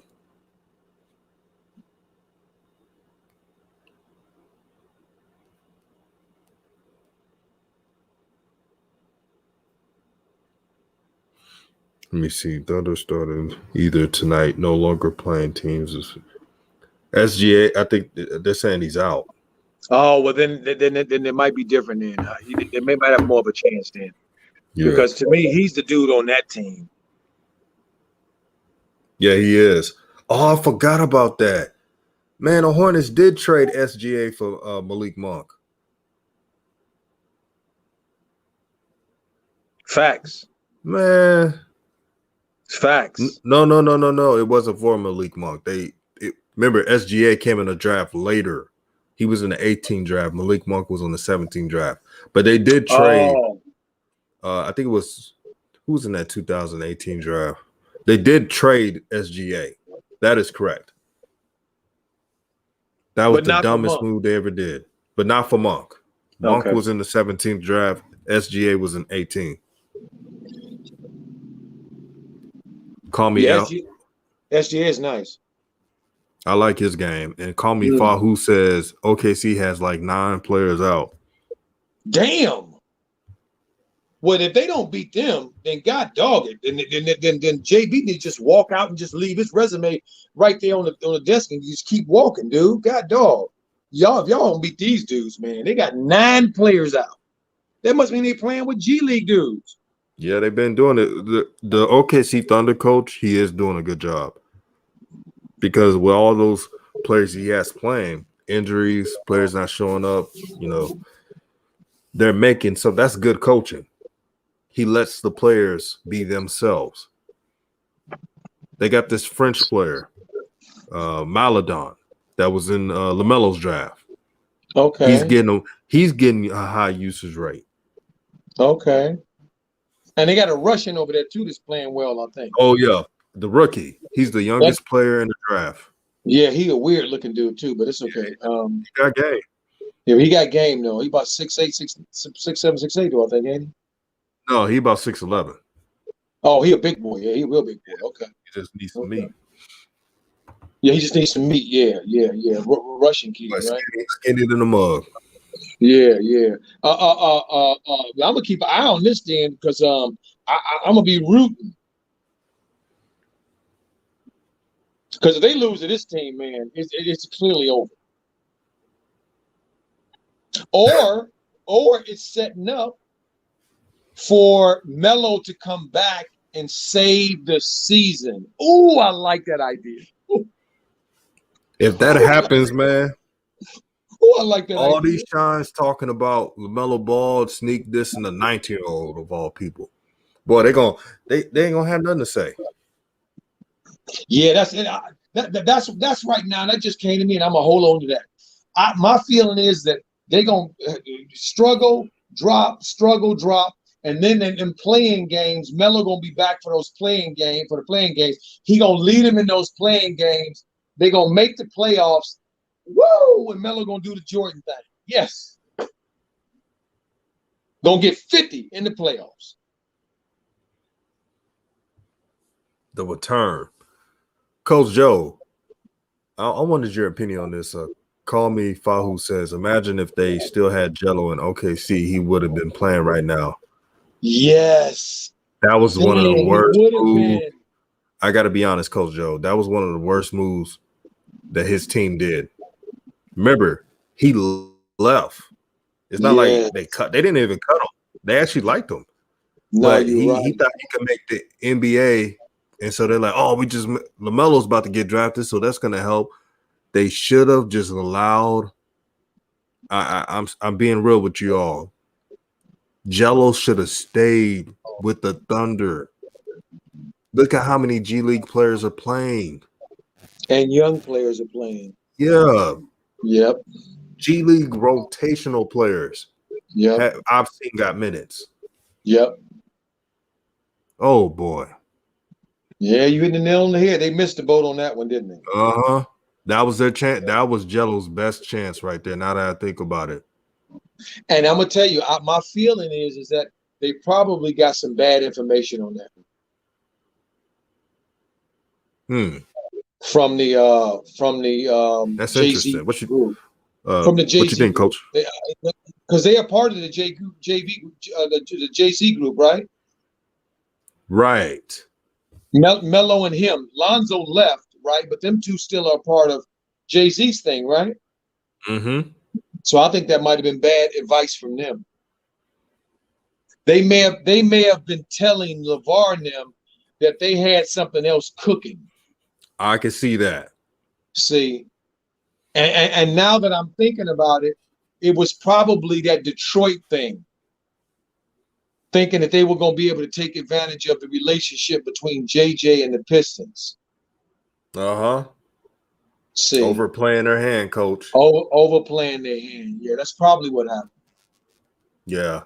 S1: me see. Thunder started either tonight, no longer playing teams. SGA, I think they're saying he's out.
S4: Oh, well, then it might be different then. They might have more of a chance then. Yeah. Because to me, he's the dude on that team.
S1: Yeah, he is. Oh, I forgot about that. Man, the Hornets did trade SGA for Malik Monk.
S4: Facts.
S1: Man.
S4: Facts.
S1: No. It wasn't for Malik Monk. Remember, SGA came in the draft later. He was in the 18 draft. Malik Monk was on the 17 draft. But they did trade. I think it was who was in that 2018 draft. They did trade SGA. That is correct. That was the dumbest move they ever did. But not for Monk. Monk was in the 17th draft. SGA was in 18. Call me out.
S4: SGA is nice.
S1: I like his game. And Call Me Fahu says OKC has like 9 players out.
S4: Damn. Well, if they don't beat them, then God dog it. Then JB need to just walk out and just leave his resume right there on the desk and just keep walking, dude. God dog. If y'all don't beat these dudes, man, they got 9 players out. That must mean they playing with G League dudes.
S1: Yeah, they've been doing it. The OKC Thunder coach, he is doing a good job. Because with all those players he has playing, injuries, players not showing up, they're making so that's good coaching. He lets the players be themselves. They got this French player, Maladon, that was in LaMelo's draft.
S4: Okay.
S1: He's getting a high usage rate.
S4: Okay. And they got a Russian over there too that's playing well, I think.
S1: Oh yeah. The rookie. He's the youngest player in the draft.
S4: Yeah, he a weird looking dude too, but it's okay.
S1: He got game.
S4: Yeah, he got game though. He about 6'8", 6'7", 6'8", do I think, ain't he?
S1: No, he about 6'11".
S4: Oh, he a big boy. Yeah, he a real big boy. Okay.
S1: He just needs some meat.
S4: Yeah, he just needs some meat. Yeah. Russian kid, right?
S1: Skinny in the mug.
S4: Yeah. I'm gonna keep an eye on this then because I'm gonna be rooting. Because if they lose to this team, man, it's clearly over. Or it's setting up for Melo to come back and save the season. Ooh, I like that idea.
S1: If that happens, man.
S4: Oh, I like that.
S1: All
S4: idea.
S1: These shines talking about LaMelo Ball sneak this in the 19-year-old of all people. Boy, they ain't gonna have nothing to say.
S4: Yeah, that's it. That's right now. That just came to me, and I'm gonna hold on to that. My feeling is that they're gonna struggle, drop, and then in playing games, Melo gonna be back for the playing games. He gonna lead them in those playing games. They're gonna make the playoffs. Whoa! And Melo gonna do the Jordan thing. Yes. Gonna get 50 in the playoffs.
S1: The return. Coach Joe, I wanted your opinion on this. Call Me Fahu says, imagine if they still had Jello in OKC, he would have been playing right now.
S4: Yes.
S1: That was one of the worst moves. I got to be honest, Coach Joe. That was one of the worst moves that his team did. Remember, he left. It's not like they didn't even cut him. They actually liked him.
S4: No,
S1: but he thought he could make the NBA. And so they're like, LaMelo's about to get drafted, so that's going to help. They should have just allowed. I'm being real with you all. Jello should have stayed with the Thunder. Look at how many G League players are playing.
S4: And young players are playing.
S1: Yeah.
S4: Yep.
S1: G League rotational players.
S4: Yep.
S1: I've seen got minutes.
S4: Yep.
S1: Oh boy.
S4: Yeah, you hit the nail on the head. They missed the boat on that one, didn't they?
S1: Uh-huh. That was their chance. That was Jello's best chance right there. Now that I think about it.
S4: And I'm gonna tell you, my feeling is that they probably got some bad information on that from the
S1: That's
S4: JZ
S1: interesting. What you
S4: group. From the JZ
S1: what you think,
S4: group.
S1: Coach?
S4: Because they are part of the JV the JC group, right?
S1: Right.
S4: Melo and him. Lonzo left, right? But them two still are part of Jay-Z's thing, right?
S1: Mm-hmm.
S4: So I think that might have been bad advice from them. They may have been telling LeVar and them that they had something else cooking.
S1: I can see that.
S4: See, and now that I'm thinking about it, it was probably that Detroit thing, thinking that they were going to be able to take advantage of the relationship between JJ and the Pistons.
S1: Uh-huh.
S4: See,
S1: overplaying their hand, Coach.
S4: Overplaying their hand. Yeah, that's probably what happened.
S1: Yeah.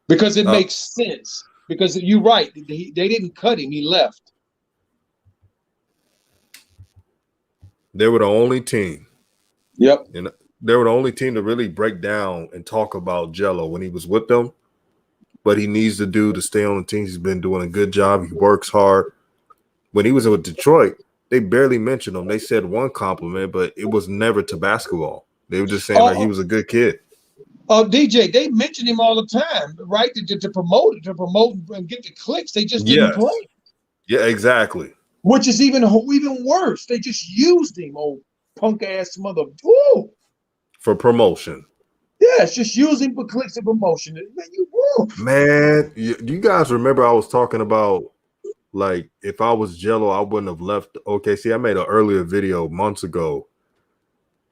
S4: Because it makes sense. Because you're right. They didn't cut him. He left.
S1: They were the only team.
S4: Yep.
S1: And they were the only team to really break down and talk about Jello when he was with them. But he needs to do to stay on the team. He's been doing a good job. He works hard. When he was with Detroit, they barely mentioned him. They said one compliment, but it was never to basketball. They were just saying like he was a good kid.
S4: DJ, they mentioned him all the time, right? To promote and get the clicks. They just didn't play.
S1: Yeah, exactly.
S4: Which is even worse. They just used him, old punk ass mother. Ooh.
S1: For promotion.
S4: Yeah, it's just using for clicks and promotion. Man,
S1: you guys remember I was talking about, like, if I was Jello, I wouldn't have left OKC. I made an earlier video months ago.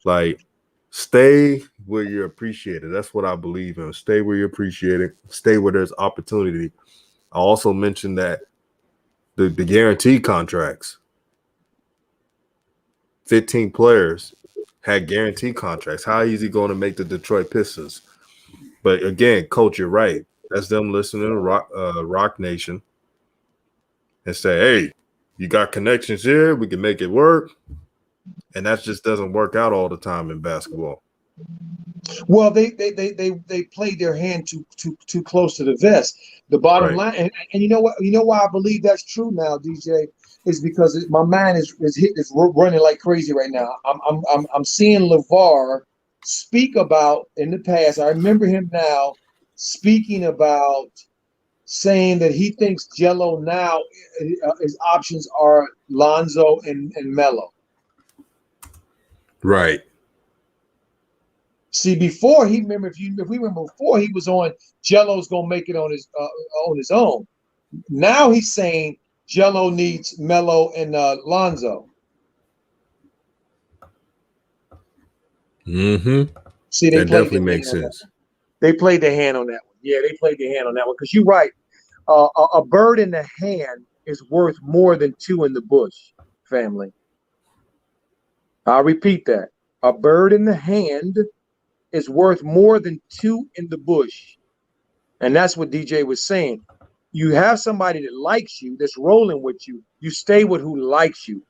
S1: Like, stay where you're appreciated. That's what I believe in. Stay where you're appreciated. Stay where there's opportunity. I also mentioned that the guaranteed contracts, 15 players had guaranteed contracts. How easy going to make the Detroit Pistons? But again, Coach, you're right. That's them listening to Rock Nation and say, hey, you got connections here. We can make it work. And that just doesn't work out all the time in basketball.
S4: Well, they played their hand too close to the vest. The bottom line, and you know what? You know why I believe that's true now, DJ, is because my mind is running like crazy right now. I'm seeing LeVar speak about in the past. I remember him now speaking about saying that he thinks Jello now his options are Lonzo and Melo.
S1: Right.
S4: See, before if we remember before, he was on Jello's gonna make it on his own. Now he's saying Jello needs Melo and Lonzo.
S1: Mm-hmm.
S4: See,
S1: that definitely makes sense.
S4: They played their hand on that one. Yeah, they played their hand on that one. Because you're right. A bird in the hand is worth more than two in the bush, family. I'll repeat that. A bird in the hand is worth more than two in the bush. And that's what DJ was saying. You have somebody that likes you, that's rolling with you. You stay with who likes you.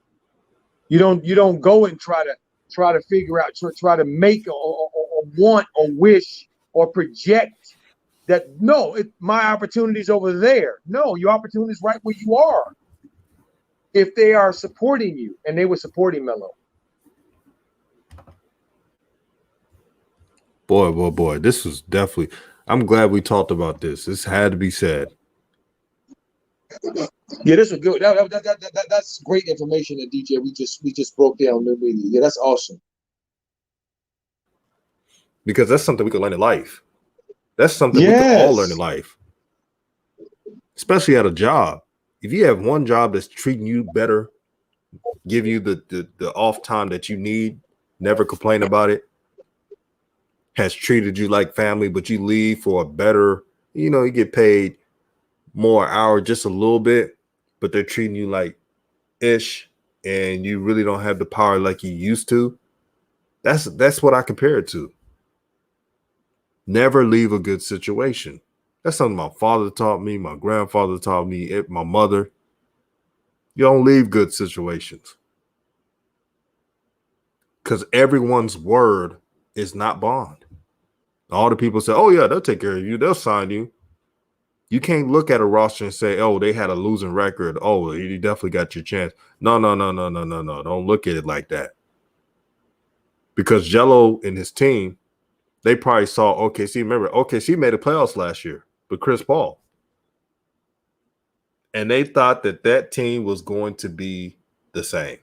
S4: You don't go and try to figure out, try to make or want or wish or project that my opportunity's over there. No, your opportunity's right where you are. If they are supporting you, and they were supporting Melo.
S1: Boy, this was definitely. I'm glad we talked about this. This had to be said.
S4: Yeah, this was good. That's great information that DJ we just broke down the media. Yeah, that's awesome.
S1: Because that's something we can learn in life. That's something we can all learn in life. Especially at a job. If you have one job that's treating you better, give you the off time that you need, never complain about it, has treated you like family, but you leave for a better, you get paid more hour, just a little bit, but they're treating you like ish, and you really don't have the power like you used to. That's what I compare it to. Never leave a good situation. That's something my father taught me, my grandfather taught me, my mother. You don't leave good situations. Because everyone's word is not bond. All the people say, oh, yeah, they'll take care of you. They'll sign you. You can't look at a roster and say, oh, they had a losing record. Oh, you definitely got your chance. No. Don't look at it like that. Because Jello and his team, they probably saw OKC. Remember, OKC made the playoffs last year with Chris Paul. And they thought that team was going to be the same.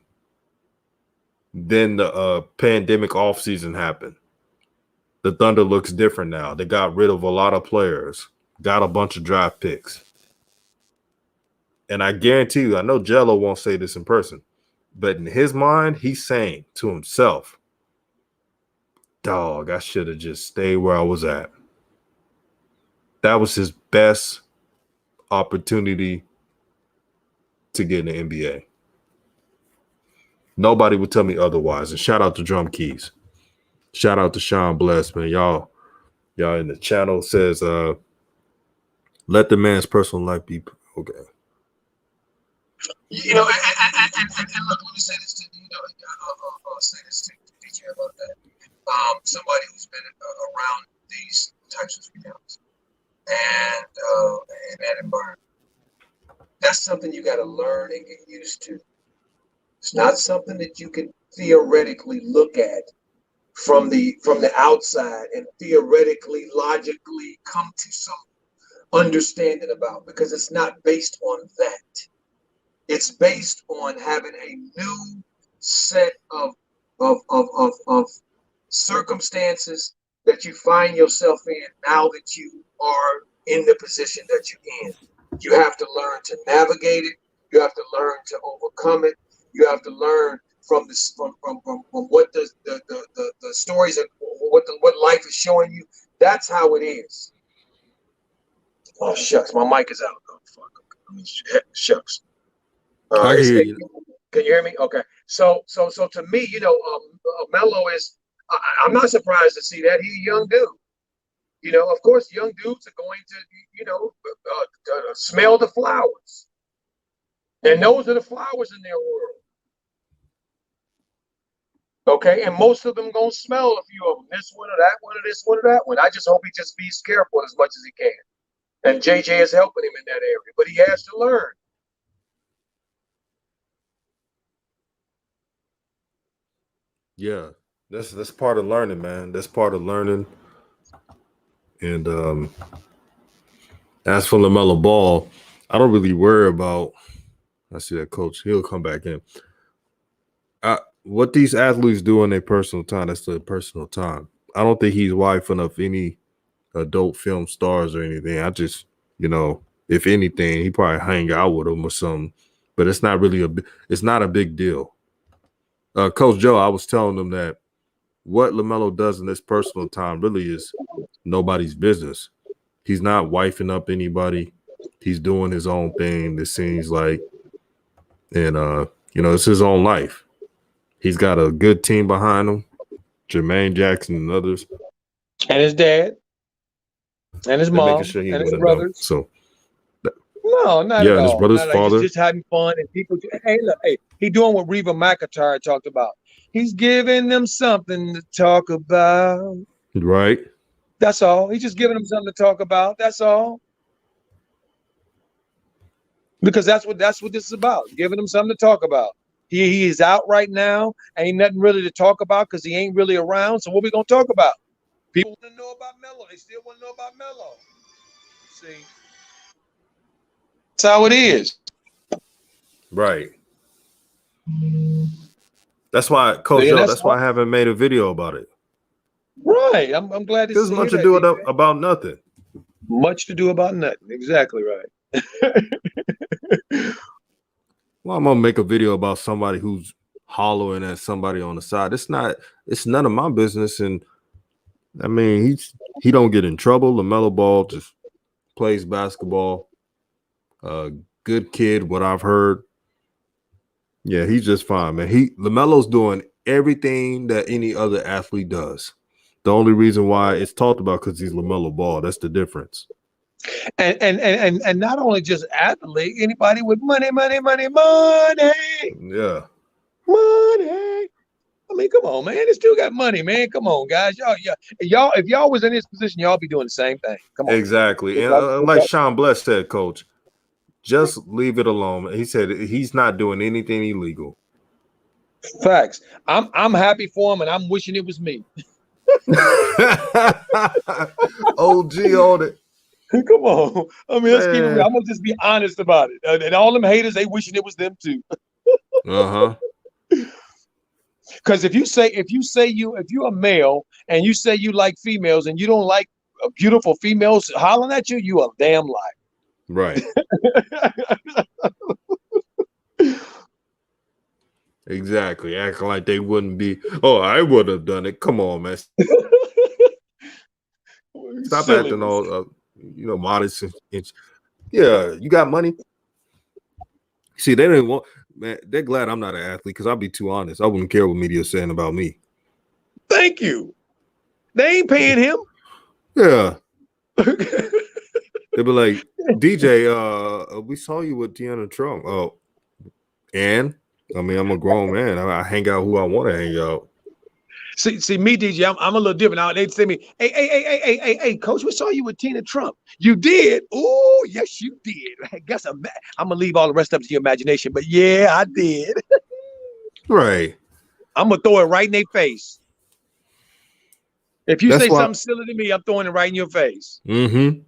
S1: Then the pandemic offseason happened. The Thunder looks different now. They got rid of a lot of players, got a bunch of draft picks. And I guarantee you, I know Jello won't say this in person, but in his mind, he's saying to himself, dog, I should have just stayed where I was at. That was his best opportunity to get in the NBA. Nobody would tell me otherwise. And shout out to Drum Keys. Shout out to Sean Bless, man. Y'all in the channel says, let the man's personal life be okay.
S4: You know, and look, let me say this to you. I'll say this to DJ about that. Somebody who's been around these types of realities and in that environment. That's something you got to learn and get used to. It's not something that you can theoretically look at from the outside and theoretically, logically come to some understanding about, because it's not based on that. It's based on having a new set of circumstances that you find yourself in now that you are in the position that you're in. You have to learn to navigate it. You have to learn to overcome it. You have to learn from this from what the stories and what life is showing you. That's how it is. Oh shucks, my mic is out. Oh fuck. I mean, shucks.
S1: I can hear you.
S4: Can you hear me? Okay. So to me, Melo is. I'm not surprised to see that. He's a young dude. Of course, young dudes are going to, smell the flowers, and those are the flowers in their world. Okay, and most of them gonna smell a few of them. This one or that one or this one or that one. I just hope he just be careful as much as he can. And JJ is helping him in that area, but he has to learn.
S1: Yeah, that's part of learning, man. That's part of learning. And as for LaMelo Ball, I don't really worry about. I see that coach. He'll come back in. What these athletes do in their personal time, that's their personal time. I don't think he's wifing up any adult film stars or anything. I just, if anything, he probably hang out with them or something. But it's not really it's not a big deal. Coach Joe, I was telling them that what LaMelo does in his personal time really is nobody's business. He's not wifing up anybody. He's doing his own thing, it seems like. And, it's his own life. He's got a good team behind him, Jermaine Jackson and others.
S4: And his dad. And his mom.
S1: Sure
S4: and his brothers.
S1: So,
S4: no, not at all.
S1: And his brother's father.
S4: He's just having fun, and people. Hey, look, he doing what Reba McEntire talked about. He's giving them something to talk about.
S1: Right.
S4: That's all. He's just giving them something to talk about. That's all. Because that's what this is about. Giving them something to talk about. He is out right now. Ain't nothing really to talk about because he ain't really around. So what we gonna talk about? People want to know about Melo. They still want to know about Melo. See, that's how it is.
S1: Right. That's why, Coach Joe, that's why I haven't made a video about it.
S4: Right. I'm glad to see.
S1: There's much to do about nothing.
S4: Much to do about nothing. Exactly right.
S1: Well, I'm gonna make a video about somebody who's hollering at somebody on the side. It's none of my business. And I mean, he don't get in trouble. LaMelo Ball just plays basketball. Good kid, what I've heard. Yeah, he's just fine, man. LaMelo's doing everything that any other athlete does. The only reason why it's talked about because he's LaMelo Ball. That's the difference.
S4: And not only just athlete, anybody with money.
S1: Yeah.
S4: Money. I mean, come on, man. They still got money, man. Come on, guys. Y'all, if y'all was in this position, y'all be doing the same thing. Come on.
S1: Exactly. And like Sean Bless said, Coach, just leave it alone. He said he's not doing anything illegal.
S4: Facts. I'm happy for him, and I'm wishing it was me.
S1: OG on it.
S4: Come on. I mean, let's keep it real. I'm gonna just be honest about it. And all them haters, they wishing it was them too. Because if you're a male and you say you like females and you don't like beautiful females hollering at you, you a damn lie.
S1: Right. Exactly. Acting like they wouldn't be. Oh, I would have done it. Come on, man. Stop acting all, modest. Yeah, you got money. See, they didn't want. Man, they're glad I'm not an athlete because I'll be too honest. I wouldn't care what media's saying about me.
S4: Thank you. They ain't paying him.
S1: Yeah. They'd be like, DJ, we saw you with Tiana Trump. Oh, and I mean, I'm a grown man. I hang out who I want to hang out.
S4: See, me, DJ, I'm a little different. Now they'd say me, hey, Coach, we saw you with Tina Trump. You did? Oh, yes, you did. I guess I'm gonna leave all the rest up to your imagination, but yeah, I did.
S1: Right.
S4: I'm gonna throw it right in their face. If you say something silly to me, I'm throwing it right in your face.
S1: Mm-hmm.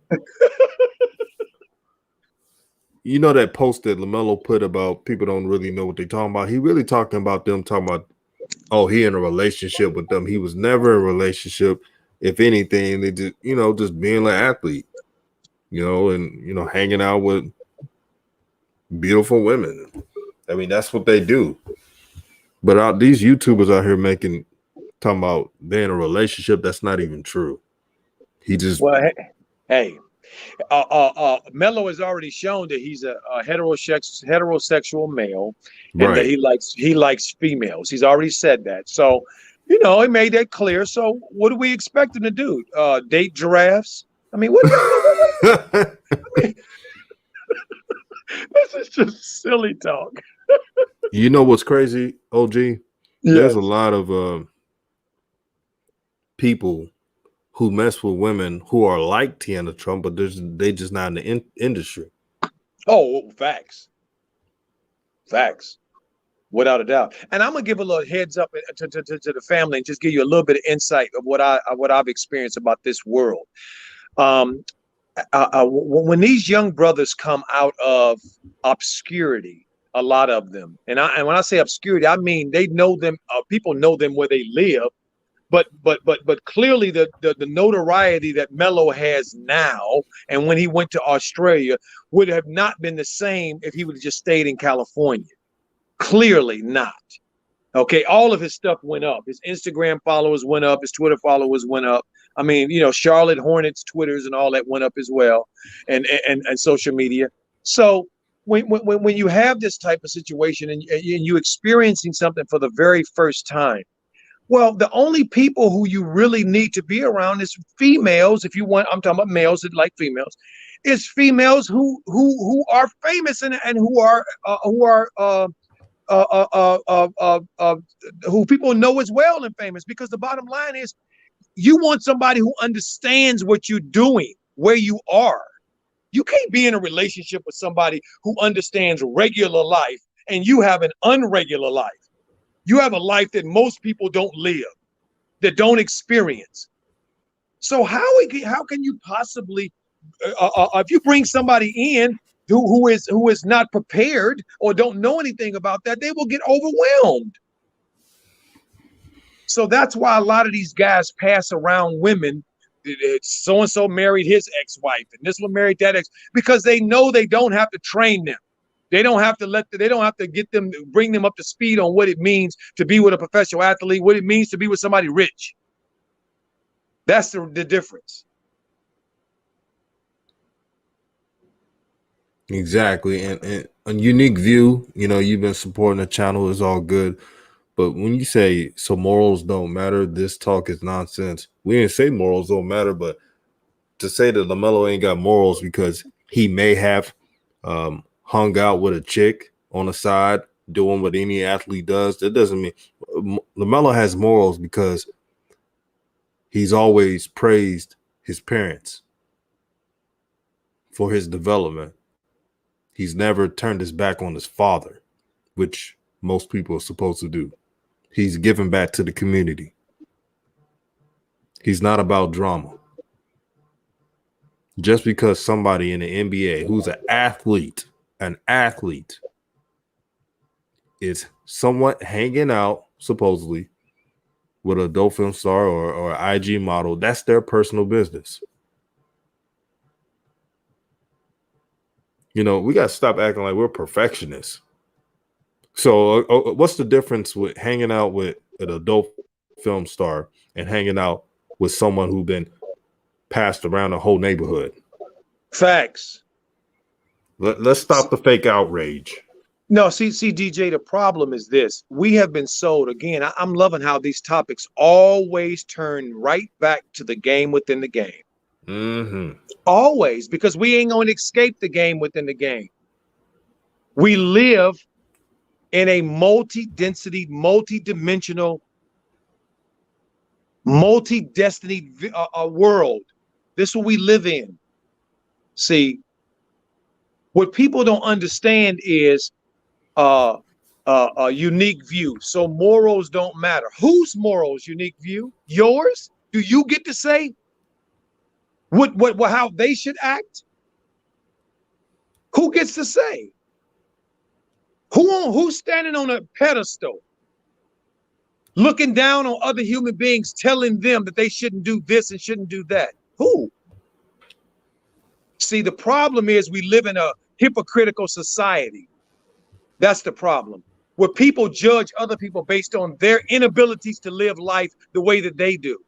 S1: You know that post that LaMelo put about people don't really know what they're talking about? He really talking about them talking about, oh, he in a relationship with them. He was never in a relationship. If anything, they just, just being an athlete, and, hanging out with beautiful women. I mean, that's what they do. But these YouTubers out here talking about they're in a relationship. That's not even true. He just.
S4: Well, hey. Melo has already shown that he's a heterosexual male, and
S1: right.
S4: that he likes females. He's already said that. So, he made that clear. So, what do we expect him to do? Date giraffes? I mean, what? I mean, this is just silly talk.
S1: You know what's crazy, OG? Yes. There's a lot of people who mess with women who are like Tiana Trump, but they just not in the industry.
S4: Oh, facts. Without a doubt. And I'm gonna give a little heads up to the family and just give you a little bit of insight of what I've experienced about this world. When these young brothers come out of obscurity, a lot of them, and when I say obscurity, I mean they know them. People know them where they live. But clearly the notoriety that Melo has now, and when he went to Australia, would have not been the same if he would have just stayed in California. Clearly not. Okay, all of his stuff went up. His Instagram followers went up. His Twitter followers went up. I mean, Charlotte Hornets Twitters and all that went up as well, and social media. So when you have this type of situation and you experiencing something for the very first time. Well, the only people who you really need to be around is females. If you want, I'm talking about males that like females, is females who are famous and who people know as well and famous. Because the bottom line is, you want somebody who understands what you're doing, where you are. You can't be in a relationship with somebody who understands regular life and you have an unregular life. You have a life that most people don't live, that don't experience. So how can you possibly, if you bring somebody in who is not prepared or don't know anything about that, they will get overwhelmed. So that's why a lot of these guys pass around women. So and so married his ex-wife, and this one married that ex, because they know they don't have to train them. They don't have to bring them up to speed on what it means to be with a professional athlete, what it means to be with somebody rich. That's the difference.
S1: Exactly. And a unique view, you've been supporting the channel is all good. But when you say so morals don't matter, this talk is nonsense. We didn't say morals don't matter, but to say that LaMelo ain't got morals because he may have hung out with a chick on the side doing what any athlete does, that doesn't mean LaMelo has morals because he's always praised his parents for his development. He's never turned his back on his father, which most people are supposed to do. He's given back to the community. He's not about drama. Just because somebody in the NBA who's an athlete is somewhat hanging out, supposedly, with a adult film star or IG model, that's their personal business. We got to stop acting like we're perfectionists. So what's the difference with hanging out with an adult film star and hanging out with someone who's been passed around the whole neighborhood?
S4: Facts.
S1: Let's stop the fake outrage.
S4: No, see, DJ, the problem is this. We have been sold, again, I'm loving how these topics always turn right back to the game within the game.
S1: Mm-hmm.
S4: Always, because we ain't going to escape the game within the game. We live in a multi-density, multi-dimensional, multi-destiny world. This is what we live in. See, what people don't understand is a unique view. So morals don't matter. Whose morals? Unique view? Yours? Do you get to say what how they should act? Who gets to say? Who's standing on a pedestal, looking down on other human beings, telling them that they shouldn't do this and shouldn't do that? Who? See, the problem is we live in a hypocritical society. That's the problem. Where people judge other people based on their inabilities to live life the way that they do.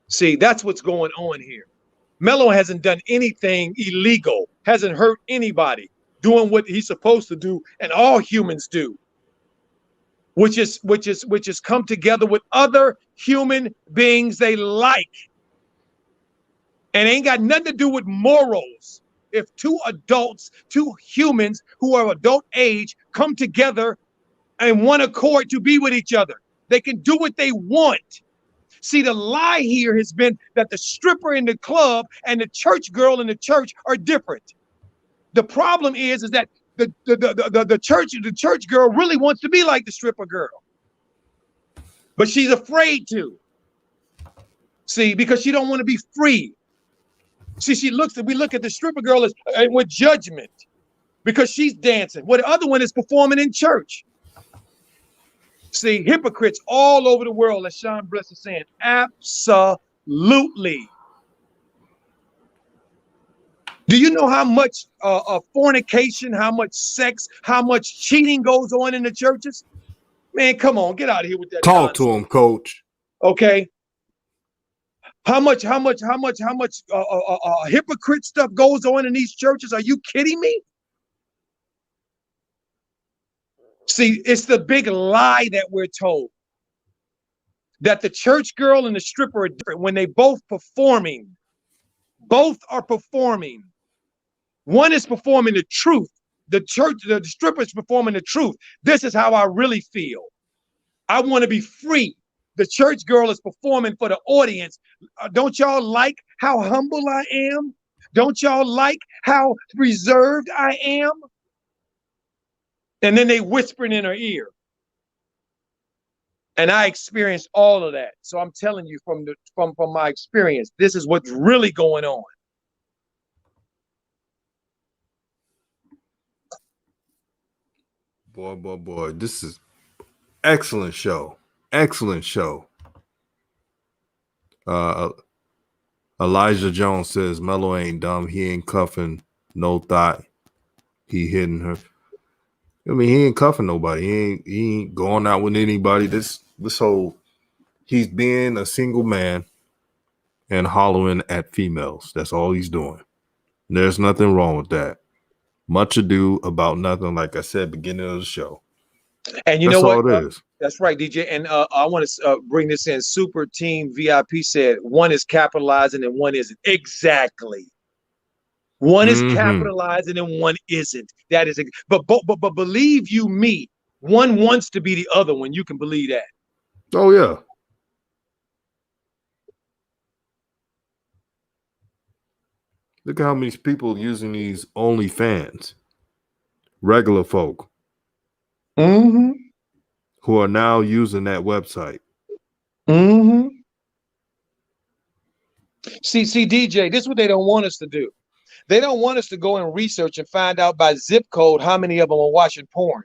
S4: See, that's what's going on here. Melo hasn't done anything illegal, hasn't hurt anybody, doing what he's supposed to do, and all humans do, which is come together with other human beings they like. And ain't got nothing to do with morals. If two adults, two humans who are adult age come together in one accord to be with each other, they can do what they want. See, the lie here has been that the stripper in the club and the church girl in the church are different. The problem is that the church girl really wants to be like the stripper girl, but she's afraid to. See, because she don't want to be free. See, we look at the stripper girl as with judgment because she's dancing. Well, the other one is performing in church. See, hypocrites all over the world, as Sean Bless is saying, absolutely. Do you know how much fornication, how much sex, how much cheating goes on in the churches? Man, come on, get out of here with that.
S1: Talk to him, coach.
S4: Okay. How much hypocrite stuff goes on in these churches? Are you kidding me? See, it's the big lie that we're told that the church girl and the stripper are different when they both performing. Both are performing. One is performing the truth. The stripper is performing the truth. This is how I really feel. I want to be free. The church girl is performing for the audience. Don't y'all like how humble I am? Don't y'all like how reserved I am? And then they whispering in her ear. And I experienced all of that. So I'm telling you from my experience, this is what's really going on.
S1: Boy, this is excellent show. Excellent show. Elijah Jones says Melo ain't dumb. He ain't cuffing no thought. He hitting her. I mean, he ain't cuffing nobody. He ain't going out with anybody. This whole he's being a single man and hollering at females. That's all he's doing. There's nothing wrong with that. Much ado about nothing, like I said, beginning of the show.
S4: And you
S1: That's
S4: know what?
S1: all it is.
S4: That's right, DJ. And I want to bring this in. Super Team VIP said one is capitalizing and one isn't. Exactly. One is capitalizing and one isn't. That is, but believe you me, one wants to be the other one. You can believe that.
S1: Oh yeah. Look at how many people using these OnlyFans. Regular folk who are now using that website.
S4: See, DJ, this is what they don't want us to do. They don't want us to go and research and find out by zip code how many of them are watching porn.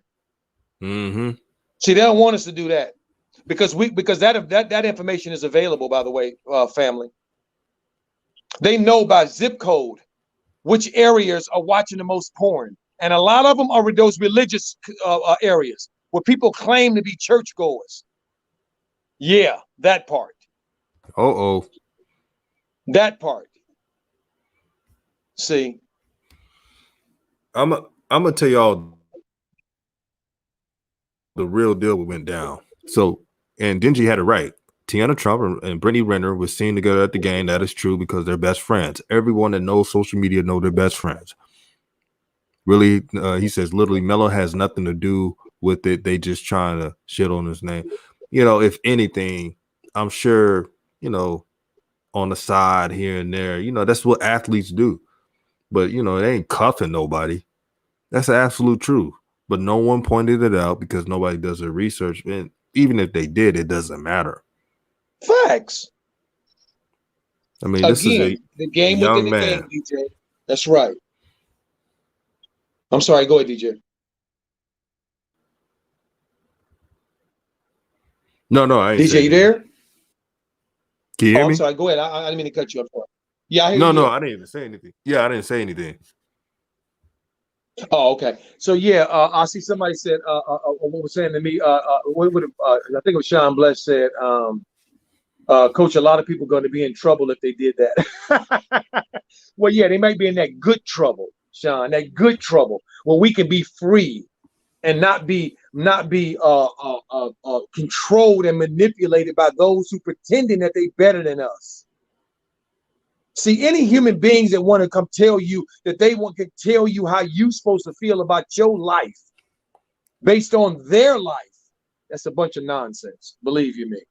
S4: See, they don't want us to do that because that information is available, by the way, family. They know by zip code which areas are watching the most porn. And a lot of them are those religious areas where people claim to be churchgoers. Yeah, that part. That part. See,
S1: I'm gonna tell y'all the real deal went down. So, and Dingy had it right. Tiana Trump and Brittany Renner were seen together at the game. That is true because they're best friends. Everyone that knows social media know they're best friends. Really, he says literally Melo has nothing to do with it. They just trying to shit on his name. You know, if anything, I'm sure, you know, on the side here and there, you know, that's what athletes do. But, you know, they ain't cuffing nobody. That's the absolute truth. But no one pointed it out because nobody does their research. And even if they did, it doesn't matter.
S4: Facts.
S1: I mean, this is
S4: the game
S1: young
S4: within the
S1: man.
S4: game, DJ. That's right. I'm sorry. Go ahead, DJ.
S1: No, I ain't
S4: DJ, you there?
S1: Can you hear me?
S4: I'm sorry. Go ahead. I didn't mean to cut you off. Yeah, I hear
S1: you.
S4: you.
S1: No, I didn't even say anything. Yeah, I didn't say anything.
S4: Oh, okay. So yeah, I see somebody said what was saying to me. What would I think it was Sean Bless said, Coach, a lot of people are going to be in trouble if they did that. Well, yeah, they might be in that good trouble, Sean. That good trouble where we can be free and not be controlled and manipulated by those who pretending that they better than us. See, any human beings that want to come tell you that they want to tell you how you supposed to feel about your life based on their life, that's a bunch of nonsense. Believe you me.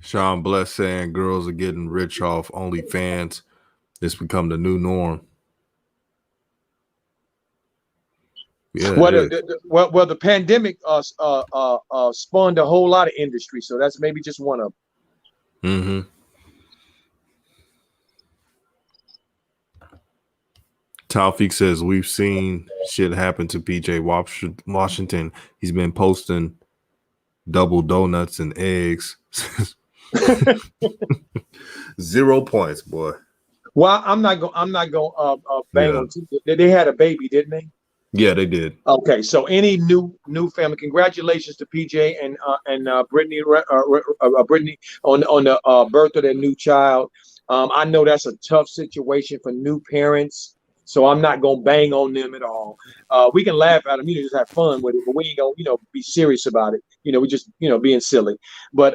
S1: Sean Bless saying girls are getting rich off OnlyFans. It's become the new norm. Yeah.
S4: Well, the pandemic spawned a whole lot of industry, so that's maybe just one of them.
S1: Taufik says we've seen shit happen to PJ Washington. He's been posting double donuts and eggs. 0 points, boy.
S4: Well, I'm not going bang on. They had a baby, didn't they?
S1: Yeah, they did.
S4: Okay, so any new family, congratulations to PJ and Brittany on the birth of their new child. I know that's a tough situation for new parents, so I'm not gonna bang on them at all. We can laugh at them, just have fun with it, but we ain't gonna, be serious about it. We just, being silly. But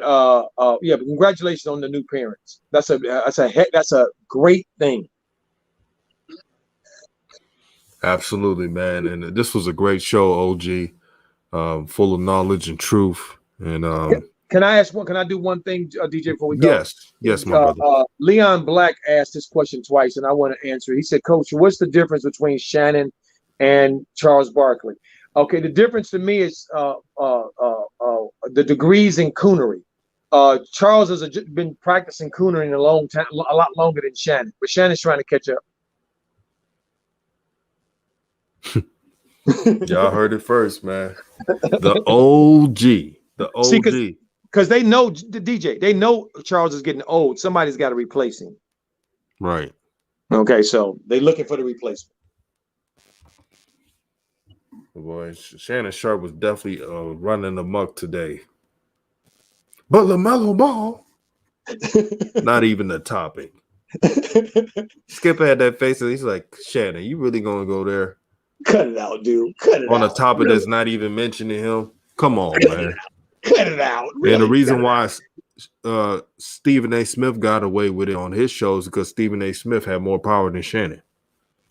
S4: yeah, but congratulations on the new parents. That's a great thing.
S1: Absolutely, man. And this was a great show, OG, full of knowledge and truth. And
S4: can I ask one? Can I do one thing, DJ, before we go?
S1: Yes, my brother.
S4: Leon Black asked this question twice, and I want to answer. He said, "Coach, what's the difference between Shannon and Charles Barkley?" Okay, the difference to me is the degrees in coonery. Charles has been practicing coonering a long time, a lot longer than Shannon, but Shannon's trying to catch up.
S1: Y'all heard it first, man. The OG.
S4: See, because they know the DJ, they know Charles is getting old. Somebody's got to replace him.
S1: Right.
S4: Okay, so they're looking for the replacement.
S1: Boy, Shannon Sharpe was definitely running amok today. But LaMelo Ball. Not even the topic. Skip had that face, and he's like, Shannon, you really gonna go there?
S4: Cut it out, dude. Cut it
S1: On
S4: out.
S1: a topic
S4: Really?
S1: that's not even mentioning him? Come on, man.
S4: Cut it out.
S1: And
S4: Really?
S1: the reason why Stephen A. Smith got away with it on his shows because Stephen A. Smith had more power than Shannon.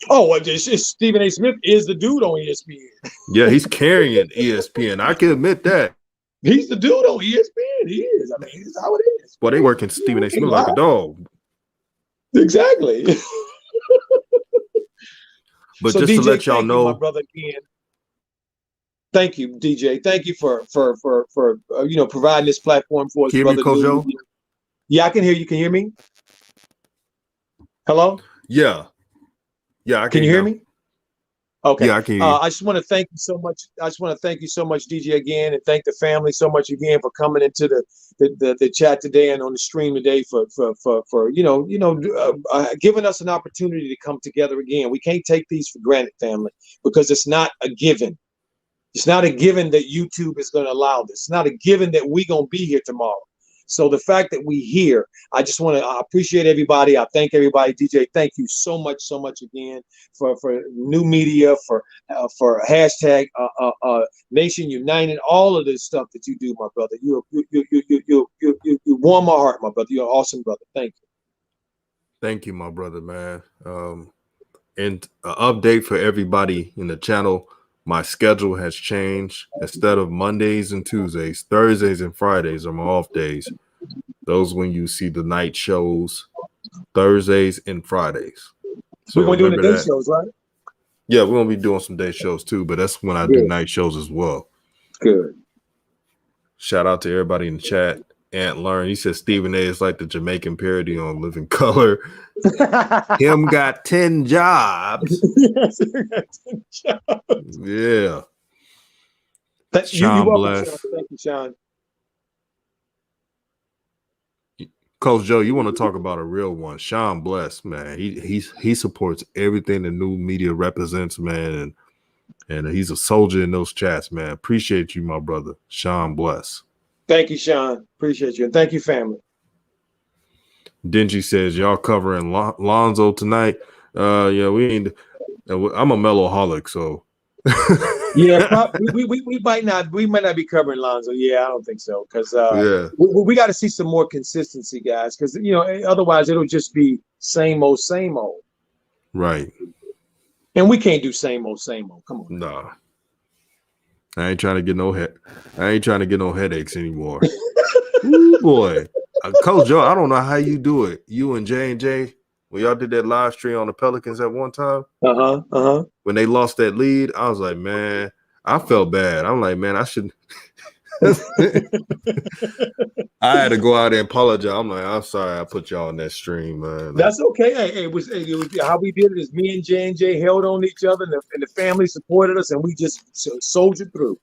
S4: Oh, well, it's Stephen A. Smith is the dude on ESPN.
S1: Yeah, he's carrying ESPN. I can admit that.
S4: He's the dude on ESPN. He is. I mean, it's how it is.
S1: But they working Stephen A. Smith like a dog.
S4: Exactly.
S1: But
S4: so
S1: just
S4: DJ,
S1: to let y'all
S4: thank
S1: know,
S4: you, my brother, again. Thank you, DJ. Thank you for providing this platform for us,
S1: can you hear me,
S4: brother.
S1: Coach Joe?
S4: Yeah, I can hear you. Can you hear me? Hello?
S1: Yeah, I
S4: Can you hear me? Okay.
S1: Yeah, I can hear you.
S4: I just want to thank you so much. I just want to thank you so much, DJ, again, and thank the family so much again for coming into the chat today and on the stream today for giving us an opportunity to come together again. We can't take these for granted, family, because it's not a given. It's not a given that YouTube is going to allow this. It's not a given that we're going to be here tomorrow. So the fact that we here, I just want to appreciate everybody. I thank everybody. DJ, thank you so much again for new media, for hashtag Nation United, all of this stuff that you do, my brother. You warm my heart, my brother. You're an awesome brother. Thank you.
S1: Thank you, my brother, man. And an update for everybody in the channel. My schedule has changed. Instead of Mondays and Tuesdays, Thursdays and Fridays are my off days. Those when you see the night shows, Thursdays and Fridays. So
S4: we're going to do the day
S1: that.
S4: shows, right?
S1: Yeah, we're going to be doing some day shows too, but that's when I do night shows as well.
S4: Good.
S1: Shout out to everybody in the chat. Ant Learn, he said Stephen A. is like the Jamaican parody on Living Color. Him got 10 jobs. Yeah.
S4: You're welcome, Sean. Thank you, Sean.
S1: Coach Joe, you want to talk about a real one? Sean Bless, man. He supports everything the new media represents, man, and he's a soldier in those chats, man. Appreciate you, my brother, Sean Bless.
S4: Thank you, Sean. Appreciate you, and thank you, family.
S1: Dingy says y'all covering Lonzo tonight. Yeah, we ain't. I'm a mellowholic, so.
S4: Yeah, we might not be covering Lonzo. Yeah, I don't think so, because we got to see some more consistency, guys, because otherwise it'll just be same old.
S1: Right.
S4: And we can't do same old. Come on.
S1: Nah. I ain't trying to get no headaches anymore. Ooh, boy. Coach Joe, I don't know how you do it. You and J&J, when y'all did that live stream on the Pelicans at one time. When they lost that lead, I was like, man, I felt bad. I'm like, man, I should. I had to go out and apologize. I'm like, I'm sorry I put y'all on that stream, man.
S4: That's okay. Hey, it was how we did it is me and J&J held on each other, and the family supported us, and we just soldiered through.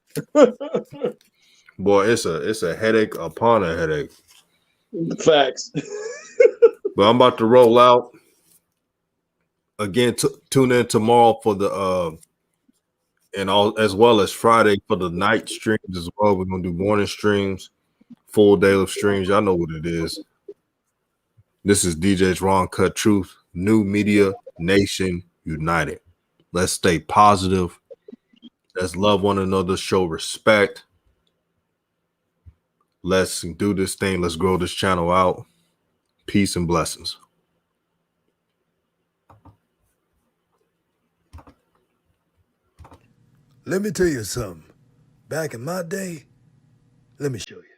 S1: Boy, it's a headache upon a headache.
S4: Facts.
S1: But I'm about to roll out. Again, tune in tomorrow for the as well as Friday for the night streams as well. We're gonna do morning streams, full day of streams. Y'all know what it is. This is DJ's Wrong Cut Truth, New Media Nation United. Let's stay positive. Let's love one another, show respect. Let's do this thing. Let's grow this channel out. Peace and blessings.
S5: Let me tell you something. Back in my day, let me show you.